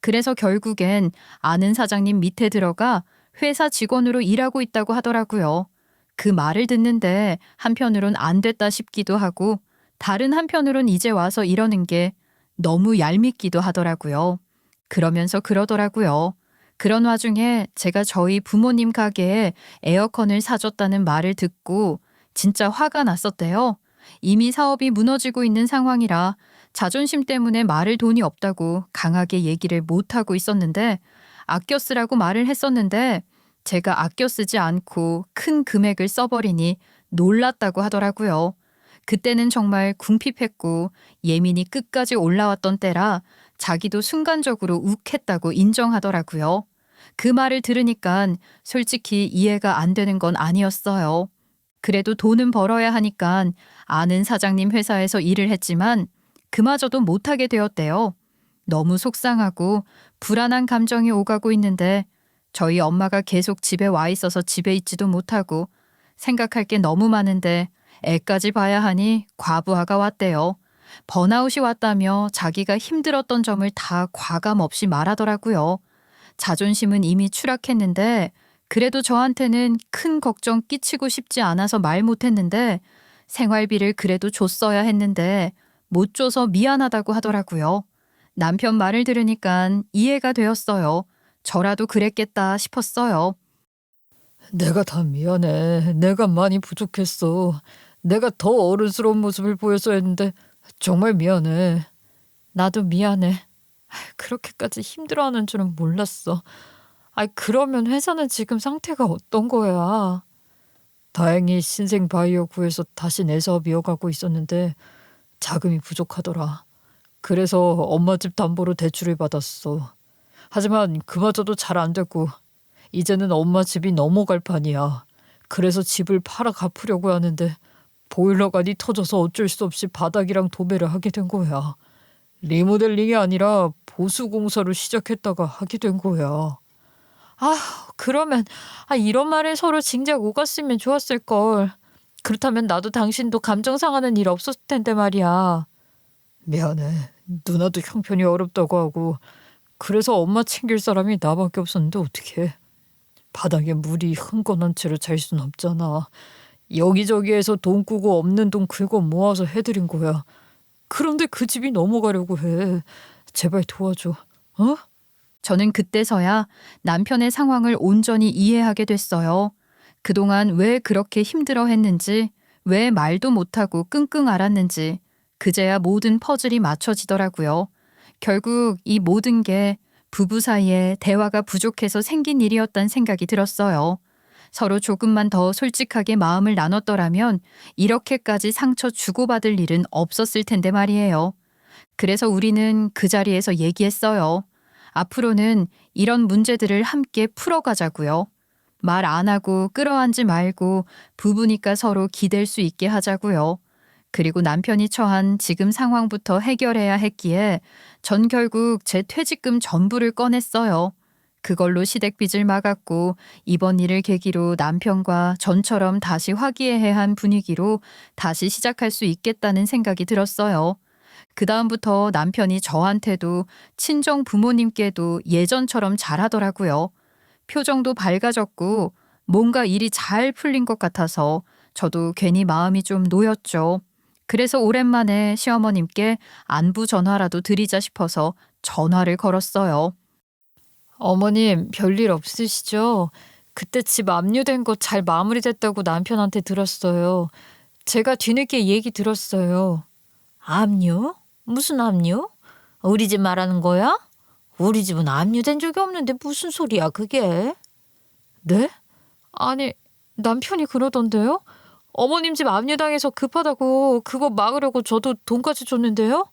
그래서 결국엔 아는 사장님 밑에 들어가 회사 직원으로 일하고 있다고 하더라고요. 그 말을 듣는데 한편으론 안 됐다 싶기도 하고 다른 한편으론 이제 와서 이러는 게 너무 얄밉기도 하더라고요. 그러면서 그러더라고요. 그런 와중에 제가 저희 부모님 가게에 에어컨을 사줬다는 말을 듣고 진짜 화가 났었대요. 이미 사업이 무너지고 있는 상황이라 자존심 때문에 말을 돈이 없다고 강하게 얘기를 못하고 있었는데 아껴 쓰라고 말을 했었는데 제가 아껴 쓰지 않고 큰 금액을 써버리니 놀랐다고 하더라고요. 그때는 정말 궁핍했고 예민이 끝까지 올라왔던 때라 자기도 순간적으로 욱했다고 인정하더라고요. 그 말을 들으니까 솔직히 이해가 안 되는 건 아니었어요. 그래도 돈은 벌어야 하니까 아는 사장님 회사에서 일을 했지만 그마저도 못하게 되었대요. 너무 속상하고 불안한 감정이 오가고 있는데 저희 엄마가 계속 집에 와 있어서 집에 있지도 못하고 생각할 게 너무 많은데 애까지 봐야 하니 과부하가 왔대요. 번아웃이 왔다며 자기가 힘들었던 점을 다 과감 없이 말하더라고요. 자존심은 이미 추락했는데 그래도 저한테는 큰 걱정 끼치고 싶지 않아서 말 못했는데 생활비를 그래도 줬어야 했는데 못 줘서 미안하다고 하더라고요. 남편 말을 들으니까 이해가 되었어요. 저라도 그랬겠다 싶었어요. 내가 다 미안해. 내가 많이 부족했어. 내가 더 어른스러운 모습을 보였어야 했는데 정말 미안해. 나도 미안해. 그렇게까지 힘들어하는 줄은 몰랐어. 그러면 회사는 지금 상태가 어떤 거야? 다행히 신생 바이오 구해서 다시 내 사업 이어가고 있었는데 자금이 부족하더라. 그래서 엄마 집 담보로 대출을 받았어. 하지만 그마저도 잘 안 되고 이제는 엄마 집이 넘어갈 판이야. 그래서 집을 팔아 갚으려고 하는데 보일러관이 터져서 어쩔 수 없이 바닥이랑 도배를 하게 된 거야. 리모델링이 아니라 보수 공사를 시작했다가 하게 된 거야. 그러면 이런 말에 서로 진작 오갔으면 좋았을 걸. 그렇다면 나도 당신도 감정 상하는 일 없었을 텐데 말이야. 미안해. 누나도 형편이 어렵다고 하고 그래서 엄마 챙길 사람이 나밖에 없었는데 어떡해. 바닥에 물이 흥건한 채로 잘 순 없잖아. 여기저기에서 돈 꾸고 없는 돈 긁어 모아서 해드린 거야. 그런데 그 집이 넘어가려고 해. 제발 도와줘. 어? 저는 그때서야 남편의 상황을 온전히 이해하게 됐어요. 그동안 왜 그렇게 힘들어 했는지, 왜 말도 못하고 끙끙 앓았는지, 그제야 모든 퍼즐이 맞춰지더라고요. 결국 이 모든 게 부부 사이에 대화가 부족해서 생긴 일이었단 생각이 들었어요. 서로 조금만 더 솔직하게 마음을 나눴더라면 이렇게까지 상처 주고받을 일은 없었을 텐데 말이에요. 그래서 우리는 그 자리에서 얘기했어요. 앞으로는 이런 문제들을 함께 풀어가자고요. 말 안 하고 끌어안지 말고 부부니까 서로 기댈 수 있게 하자고요. 그리고 남편이 처한 지금 상황부터 해결해야 했기에 전 결국 제 퇴직금 전부를 꺼냈어요. 그걸로 시댁빚을 막았고 이번 일을 계기로 남편과 전처럼 다시 화기애애한 분위기로 다시 시작할 수 있겠다는 생각이 들었어요. 그다음부터 남편이 저한테도 친정 부모님께도 예전처럼 잘하더라고요. 표정도 밝아졌고 뭔가 일이 잘 풀린 것 같아서 저도 괜히 마음이 좀 놓였죠. 그래서 오랜만에 시어머님께 안부 전화라도 드리자 싶어서 전화를 걸었어요. 어머님, 별일 없으시죠? 그때 집 압류된 거 잘 마무리됐다고 남편한테 들었어요. 제가 뒤늦게 얘기 들었어요. 압류? 무슨 압류? 우리 집 말하는 거야? 우리 집은 압류된 적이 없는데 무슨 소리야, 그게? 네? 아니, 남편이 그러던데요? 어머님 집 압류당해서 급하다고 그거 막으려고 저도 돈까지 줬는데요?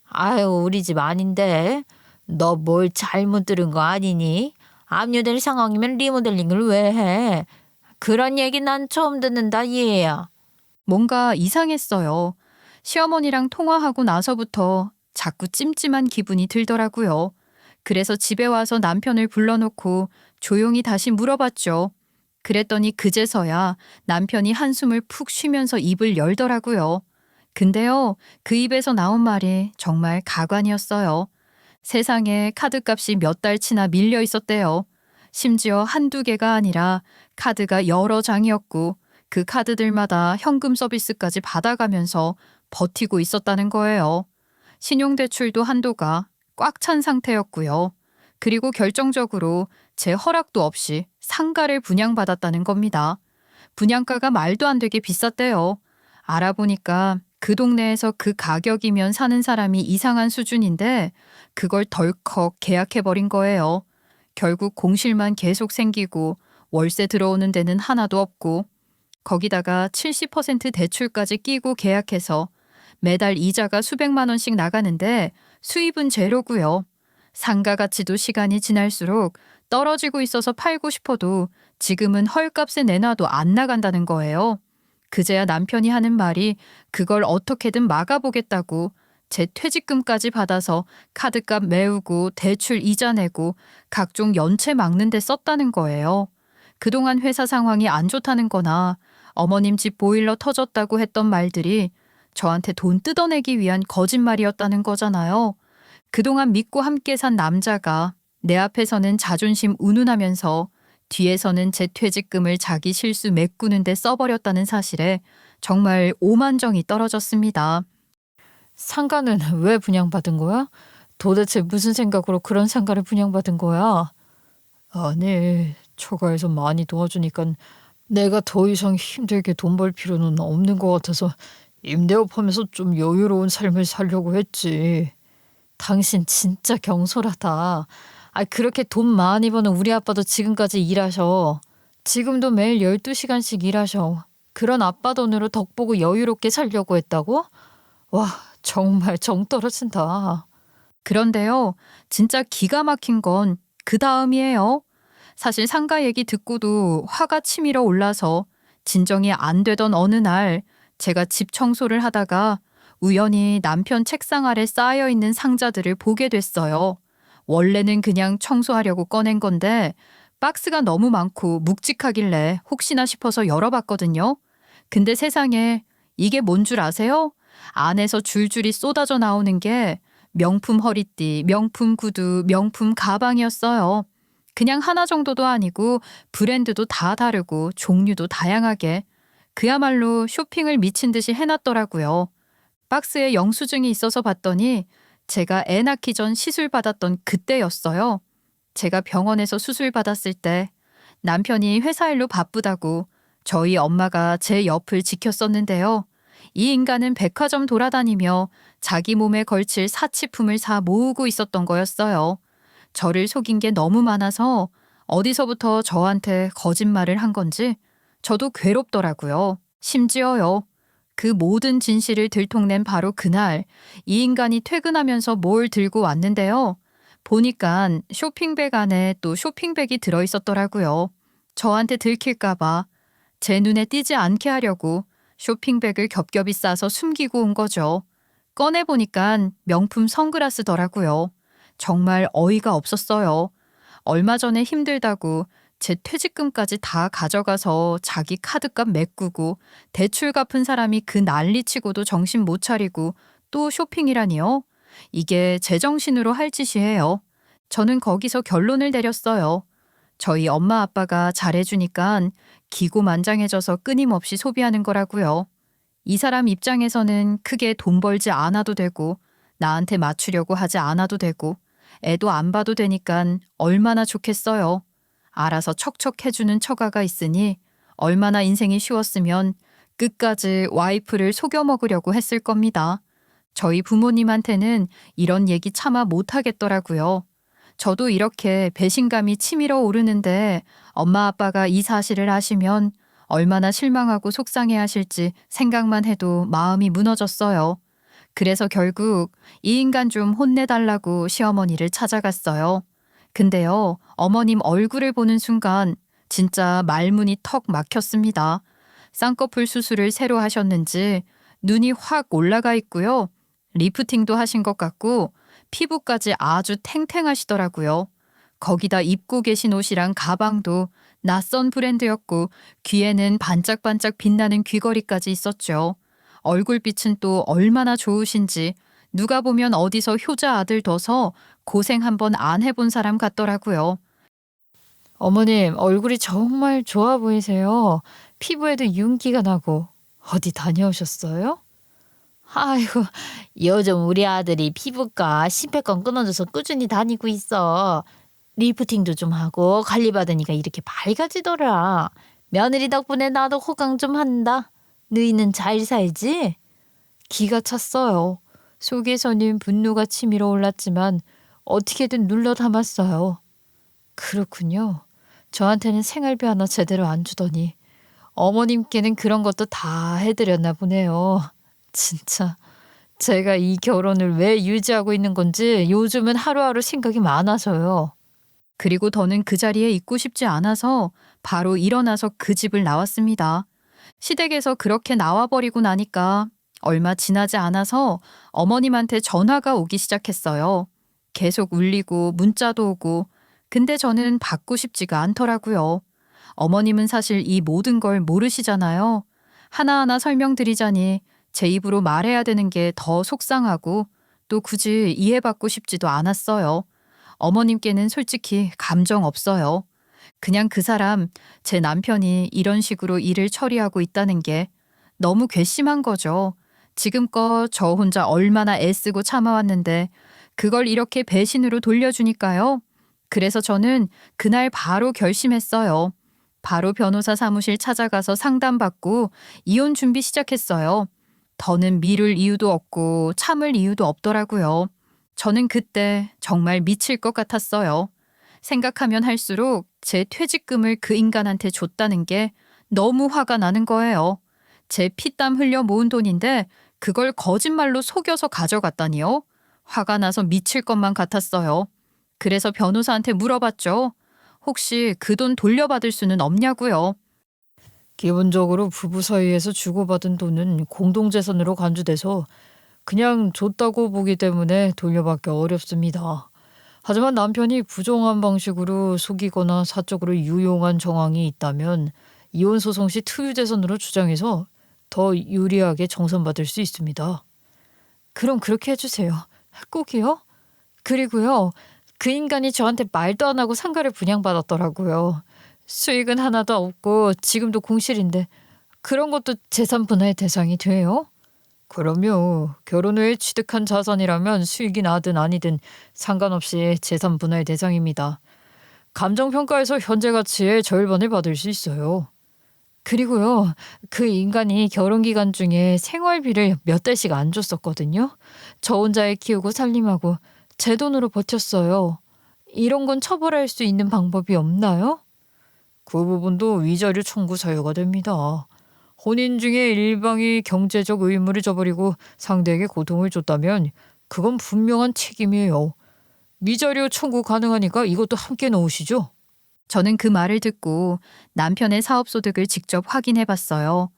아유, 우리 집 아닌데. 너 뭘 잘못 들은 거 아니니? 압류될 상황이면 리모델링을 왜 해? 그런 얘기 난 처음 듣는다, 얘야. 뭔가 이상했어요. 시어머니랑 통화하고 나서부터 자꾸 찜찜한 기분이 들더라고요. 그래서 집에 와서 남편을 불러놓고 조용히 다시 물어봤죠. 그랬더니 그제서야 남편이 한숨을 푹 쉬면서 입을 열더라고요. 근데요, 그 입에서 나온 말이 정말 가관이었어요. 세상에 카드값이 몇 달치나 밀려 있었대요. 심지어 한두 개가 아니라 카드가 여러 장이었고 그 카드들마다 현금 서비스까지 받아가면서 버티고 있었다는 거예요. 신용대출도 한도가 꽉 찬 상태였고요. 그리고 결정적으로 제 허락도 없이 상가를 분양받았다는 겁니다. 분양가가 말도 안 되게 비쌌대요. 알아보니까 그 동네에서 그 가격이면 사는 사람이 이상한 수준인데 그걸 덜컥 계약해버린 거예요. 결국 공실만 계속 생기고 월세 들어오는 데는 하나도 없고 거기다가 70% 대출까지 끼고 계약해서 매달 이자가 수백만 원씩 나가는데 수입은 제로고요. 상가 가치도 시간이 지날수록 떨어지고 있어서 팔고 싶어도 지금은 헐값에 내놔도 안 나간다는 거예요. 그제야 남편이 하는 말이 그걸 어떻게든 막아보겠다고 제 퇴직금까지 받아서 카드값 메우고 대출 이자 내고 각종 연체 막는 데 썼다는 거예요. 그동안 회사 상황이 안 좋다는 거나 어머님 집 보일러 터졌다고 했던 말들이 저한테 돈 뜯어내기 위한 거짓말이었다는 거잖아요. 그동안 믿고 함께 산 남자가 내 앞에서는 자존심 운운하면서 뒤에서는 제 퇴직금을 자기 실수 메꾸는데 써버렸다는 사실에 정말 오만정이 떨어졌습니다. 상가는 왜 분양받은 거야? 도대체 무슨 생각으로 그런 상가를 분양받은 거야? 아니, 처가에서 많이 도와주니까 내가 더 이상 힘들게 돈 벌 필요는 없는 것 같아서 임대업 하면서 좀 여유로운 삶을 살려고 했지. 당신 진짜 경솔하다. 아, 그렇게 돈 많이 버는 우리 아빠도 지금까지 일하셔. 지금도 매일 12시간씩 일하셔. 그런 아빠 돈으로 덕 보고 여유롭게 살려고 했다고? 와, 정말 정 떨어진다. 그런데요, 진짜 기가 막힌 건 그 다음이에요. 사실 상가 얘기 듣고도 화가 치밀어 올라서 진정이 안 되던 어느 날 제가 집 청소를 하다가 우연히 남편 책상 아래 쌓여 있는 상자들을 보게 됐어요. 원래는 그냥 청소하려고 꺼낸 건데 박스가 너무 많고 묵직하길래 혹시나 싶어서 열어봤거든요. 근데 세상에 이게 뭔 줄 아세요? 안에서 줄줄이 쏟아져 나오는 게 명품 허리띠, 명품 구두, 명품 가방이었어요. 그냥 하나 정도도 아니고 브랜드도 다 다르고 종류도 다양하게 그야말로 쇼핑을 미친 듯이 해놨더라고요. 박스에 영수증이 있어서 봤더니 제가 애 낳기 전 시술 받았던 그때였어요. 제가 병원에서 수술 받았을 때 남편이 회사 일로 바쁘다고 저희 엄마가 제 옆을 지켰었는데요. 이 인간은 백화점 돌아다니며 자기 몸에 걸칠 사치품을 사 모으고 있었던 거였어요. 저를 속인 게 너무 많아서 어디서부터 저한테 거짓말을 한 건지 저도 괴롭더라고요. 심지어요. 그 모든 진실을 들통낸 바로 그날 이 인간이 퇴근하면서 뭘 들고 왔는데요. 보니까 쇼핑백 안에 또 쇼핑백이 들어있었더라고요. 저한테 들킬까봐 제 눈에 띄지 않게 하려고 쇼핑백을 겹겹이 싸서 숨기고 온 거죠. 꺼내보니까 명품 선글라스더라고요. 정말 어이가 없었어요. 얼마 전에 힘들다고 제 퇴직금까지 다 가져가서 자기 카드값 메꾸고 대출 갚은 사람이 그 난리치고도 정신 못 차리고 또 쇼핑이라니요? 이게 제정신으로 할 짓이에요. 저는 거기서 결론을 내렸어요. 저희 엄마 아빠가 잘해주니까 기고만장해져서 끊임없이 소비하는 거라고요. 이 사람 입장에서는 크게 돈 벌지 않아도 되고 나한테 맞추려고 하지 않아도 되고 애도 안 봐도 되니까 얼마나 좋겠어요. 알아서 척척해주는 처가가 있으니 얼마나 인생이 쉬웠으면 끝까지 와이프를 속여 먹으려고 했을 겁니다. 저희 부모님한테는 이런 얘기 차마 못하겠더라고요. 저도 이렇게 배신감이 치밀어 오르는데 엄마 아빠가 이 사실을 아시면 얼마나 실망하고 속상해 하실지 생각만 해도 마음이 무너졌어요. 그래서 결국 이 인간 좀 혼내달라고 시어머니를 찾아갔어요. 근데요, 어머님 얼굴을 보는 순간 진짜 말문이 턱 막혔습니다. 쌍꺼풀 수술을 새로 하셨는지 눈이 확 올라가 있고요. 리프팅도 하신 것 같고 피부까지 아주 탱탱하시더라고요. 거기다 입고 계신 옷이랑 가방도 낯선 브랜드였고 귀에는 반짝반짝 빛나는 귀걸이까지 있었죠. 얼굴빛은 또 얼마나 좋으신지 누가 보면 어디서 효자 아들 둬서 고생 한번 안 해본 사람 같더라고요. 어머님, 얼굴이 정말 좋아 보이세요. 피부에도 윤기가 나고. 어디 다녀오셨어요? 아이고, 요즘 우리 아들이 피부과 심폐권 끊어져서 꾸준히 다니고 있어. 리프팅도 좀 하고 관리받으니까 이렇게 밝아지더라. 며느리 덕분에 나도 호강 좀 한다. 너희는 잘 살지? 기가 찼어요. 속에서는 분노가 치밀어 올랐지만 어떻게든 눌러 담았어요. 그렇군요. 저한테는 생활비 하나 제대로 안 주더니 어머님께는 그런 것도 다 해드렸나 보네요. 진짜 제가 이 결혼을 왜 유지하고 있는 건지 요즘은 하루하루 생각이 많아서요. 그리고 더는 그 자리에 있고 싶지 않아서 바로 일어나서 그 집을 나왔습니다. 시댁에서 그렇게 나와버리고 나니까 얼마 지나지 않아서 어머님한테 전화가 오기 시작했어요. 계속 울리고 문자도 오고 근데 저는 받고 싶지가 않더라고요. 어머님은 사실 이 모든 걸 모르시잖아요. 하나하나 설명드리자니 제 입으로 말해야 되는 게 더 속상하고 또 굳이 이해받고 싶지도 않았어요. 어머님께는 솔직히 감정 없어요. 그냥 그 사람, 제 남편이 이런 식으로 일을 처리하고 있다는 게 너무 괘씸한 거죠. 지금껏 저 혼자 얼마나 애쓰고 참아왔는데 그걸 이렇게 배신으로 돌려주니까요. 그래서 저는 그날 바로 결심했어요. 바로 변호사 사무실 찾아가서 상담받고 이혼 준비 시작했어요. 더는 미룰 이유도 없고 참을 이유도 없더라고요. 저는 그때 정말 미칠 것 같았어요. 생각하면 할수록 제 퇴직금을 그 인간한테 줬다는 게 너무 화가 나는 거예요. 제 피땀 흘려 모은 돈인데 그걸 거짓말로 속여서 가져갔다니요. 화가 나서 미칠 것만 같았어요. 그래서 변호사한테 물어봤죠. 혹시 그 돈 돌려받을 수는 없냐고요. 기본적으로 부부 사이에서 주고받은 돈은 공동재산으로 간주돼서 그냥 줬다고 보기 때문에 돌려받기 어렵습니다. 하지만 남편이 부정한 방식으로 속이거나 사적으로 유용한 정황이 있다면 이혼 소송 시 특유재산으로 주장해서 더 유리하게 정산받을 수 있습니다. 그럼 그렇게 해주세요. 꼭이요? 그리고요. 그 인간이 저한테 말도 안 하고 상가를 분양받았더라고요. 수익은 하나도 없고 지금도 공실인데 그런 것도 재산 분할 대상이 돼요? 그럼요. 결혼 후에 취득한 자산이라면 수익이 나든 아니든 상관없이 재산 분할 대상입니다. 감정평가에서 현재 가치의 절반을 받을 수 있어요. 그리고요, 그 인간이 결혼 기간 중에 생활비를 몇 달씩 안 줬었거든요. 저 혼자 애 키우고 살림하고 제 돈으로 버텼어요. 이런 건 처벌할 수 있는 방법이 없나요? 그 부분도 위자료 청구 사유가 됩니다. 혼인 중에 일방이 경제적 의무를 저버리고 상대에게 고통을 줬다면 그건 분명한 책임이에요. 위자료 청구 가능하니까 이것도 함께 넣으시죠. 저는 그 말을 듣고 남편의 사업 소득을 직접 확인해 봤어요.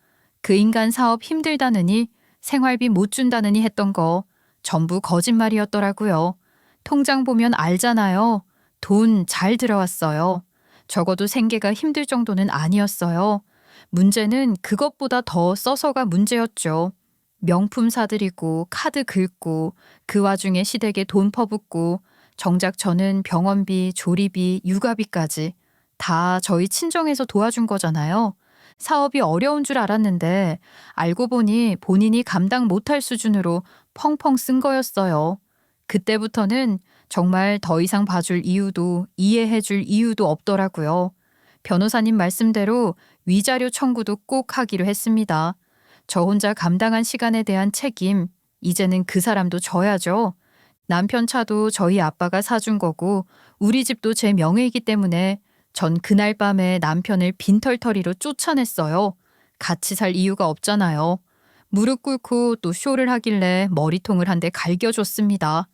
그 인간 사업 힘들다느니 생활비 못 준다느니 했던 거 전부 거짓말이었더라고요. 통장 보면 알잖아요. 돈 잘 들어왔어요. 적어도 생계가 힘들 정도는 아니었어요. 문제는 그것보다 더 써서가 문제였죠. 명품 사들이고 카드 긁고 그 와중에 시댁에 돈 퍼붓고 정작 저는 병원비, 조리비, 육아비까지 다 저희 친정에서 도와준 거잖아요. 사업이 어려운 줄 알았는데 알고 보니 본인이 감당 못할 수준으로 펑펑 쓴 거였어요. 그때부터는 정말 더 이상 봐줄 이유도 이해해줄 이유도 없더라고요. 변호사님 말씀대로 위자료 청구도 꼭 하기로 했습니다. 저 혼자 감당한 시간에 대한 책임, 이제는 그 사람도 져야죠. 남편 차도 저희 아빠가 사준 거고 우리 집도 제 명예이기 때문에 전 그날 밤에 남편을 빈털터리로 쫓아냈어요. 같이 살 이유가 없잖아요. 무릎 꿇고 또 쇼를 하길래 머리통을 한 대 갈겨줬습니다.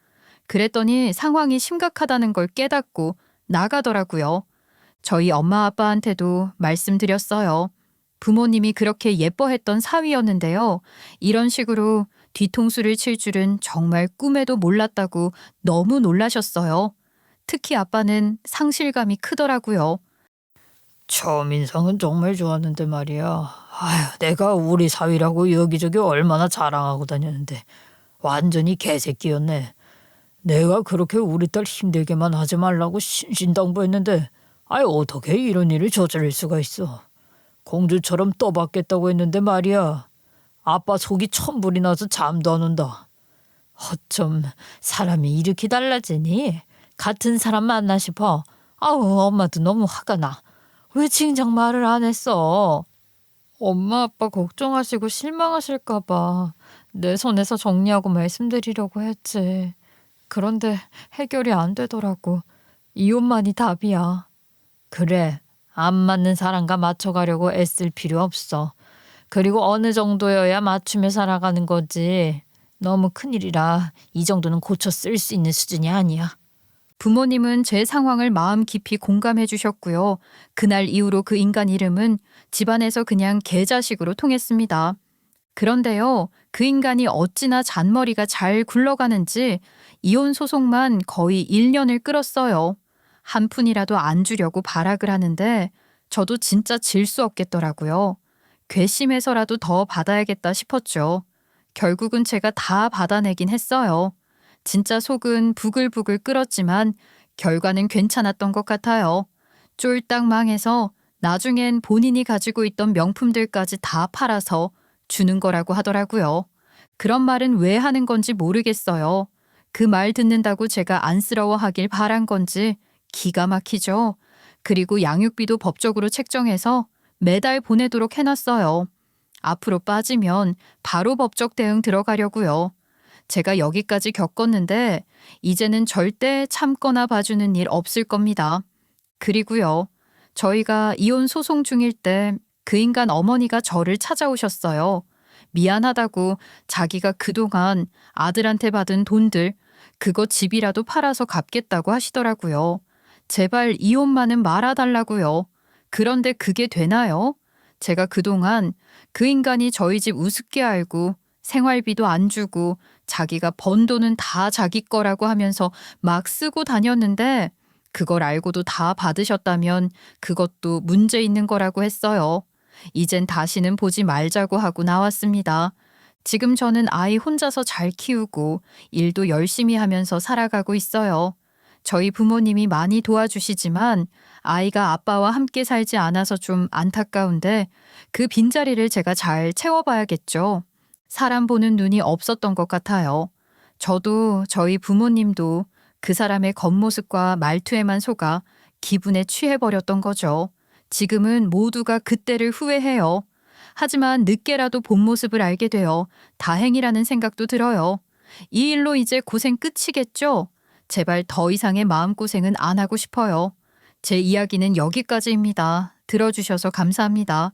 그랬더니 상황이 심각하다는 걸 깨닫고 나가더라고요. 저희 엄마 아빠한테도 말씀드렸어요. 부모님이 그렇게 예뻐했던 사위였는데요. 이런 식으로 뒤통수를 칠 줄은 정말 꿈에도 몰랐다고 너무 놀라셨어요. 특히 아빠는 상실감이 크더라고요. 처음 인상은 정말 좋았는데 말이야. 아휴, 내가 우리 사위라고 여기저기 얼마나 자랑하고 다녔는데 완전히 개새끼였네. 내가 그렇게 우리 딸 힘들게만 하지 말라고 신신당부했는데 어떻게 이런 일을 저지를 수가 있어. 공주처럼 떠받겠다고 했는데 말이야. 아빠 속이 천불이 나서 잠도 안 온다. 어쩜 사람이 이렇게 달라지니? 같은 사람 만나 싶어. 아우, 엄마도 너무 화가 나. 왜 진작 말을 안 했어? 엄마 아빠 걱정하시고 실망하실까 봐 내 손에서 정리하고 말씀드리려고 했지. 그런데 해결이 안 되더라고. 이혼만이 답이야. 그래, 안 맞는 사람과 맞춰가려고 애쓸 필요 없어. 그리고 어느 정도여야 맞추며 살아가는 거지. 너무 큰일이라 이 정도는 고쳐 쓸 수 있는 수준이 아니야. 부모님은 제 상황을 마음 깊이 공감해 주셨고요. 그날 이후로 그 인간 이름은 집안에서 그냥 개자식으로 통했습니다. 그런데요, 그 인간이 어찌나 잔머리가 잘 굴러가는지 이혼 소송만 거의 1년을 끌었어요. 한 푼이라도 안 주려고 발악을 하는데 저도 진짜 질 수 없겠더라고요. 괘씸해서라도 더 받아야겠다 싶었죠. 결국은 제가 다 받아내긴 했어요. 진짜 속은 부글부글 끓었지만 결과는 괜찮았던 것 같아요. 쫄딱 망해서 나중엔 본인이 가지고 있던 명품들까지 다 팔아서 주는 거라고 하더라고요. 그런 말은 왜 하는 건지 모르겠어요. 그 말 듣는다고 제가 안쓰러워하길 바란 건지 기가 막히죠. 그리고 양육비도 법적으로 책정해서 매달 보내도록 해놨어요. 앞으로 빠지면 바로 법적 대응 들어가려고요. 제가 여기까지 겪었는데 이제는 절대 참거나 봐주는 일 없을 겁니다. 그리고요. 저희가 이혼 소송 중일 때 그 인간 어머니가 저를 찾아오셨어요. 미안하다고 자기가 그동안 아들한테 받은 돈들 그거 집이라도 팔아서 갚겠다고 하시더라고요. 제발 이혼만은 말아달라고요. 그런데 그게 되나요? 제가 그동안 그 인간이 저희 집 우습게 알고 생활비도 안 주고 자기가 번 돈은 다 자기 거라고 하면서 막 쓰고 다녔는데 그걸 알고도 다 받으셨다면 그것도 문제 있는 거라고 했어요. 이젠 다시는 보지 말자고 하고 나왔습니다. 지금 저는 아이 혼자서 잘 키우고 일도 열심히 하면서 살아가고 있어요. 저희 부모님이 많이 도와주시지만 아이가 아빠와 함께 살지 않아서 좀 안타까운데 그 빈자리를 제가 잘 채워봐야겠죠. 사람 보는 눈이 없었던 것 같아요. 저도 저희 부모님도 그 사람의 겉모습과 말투에만 속아 기분에 취해버렸던 거죠. 지금은 모두가 그때를 후회해요. 하지만 늦게라도 본 모습을 알게 되어 다행이라는 생각도 들어요. 이 일로 이제 고생 끝이겠죠? 제발 더 이상의 마음고생은 안 하고 싶어요. 제 이야기는 여기까지입니다. 들어주셔서 감사합니다.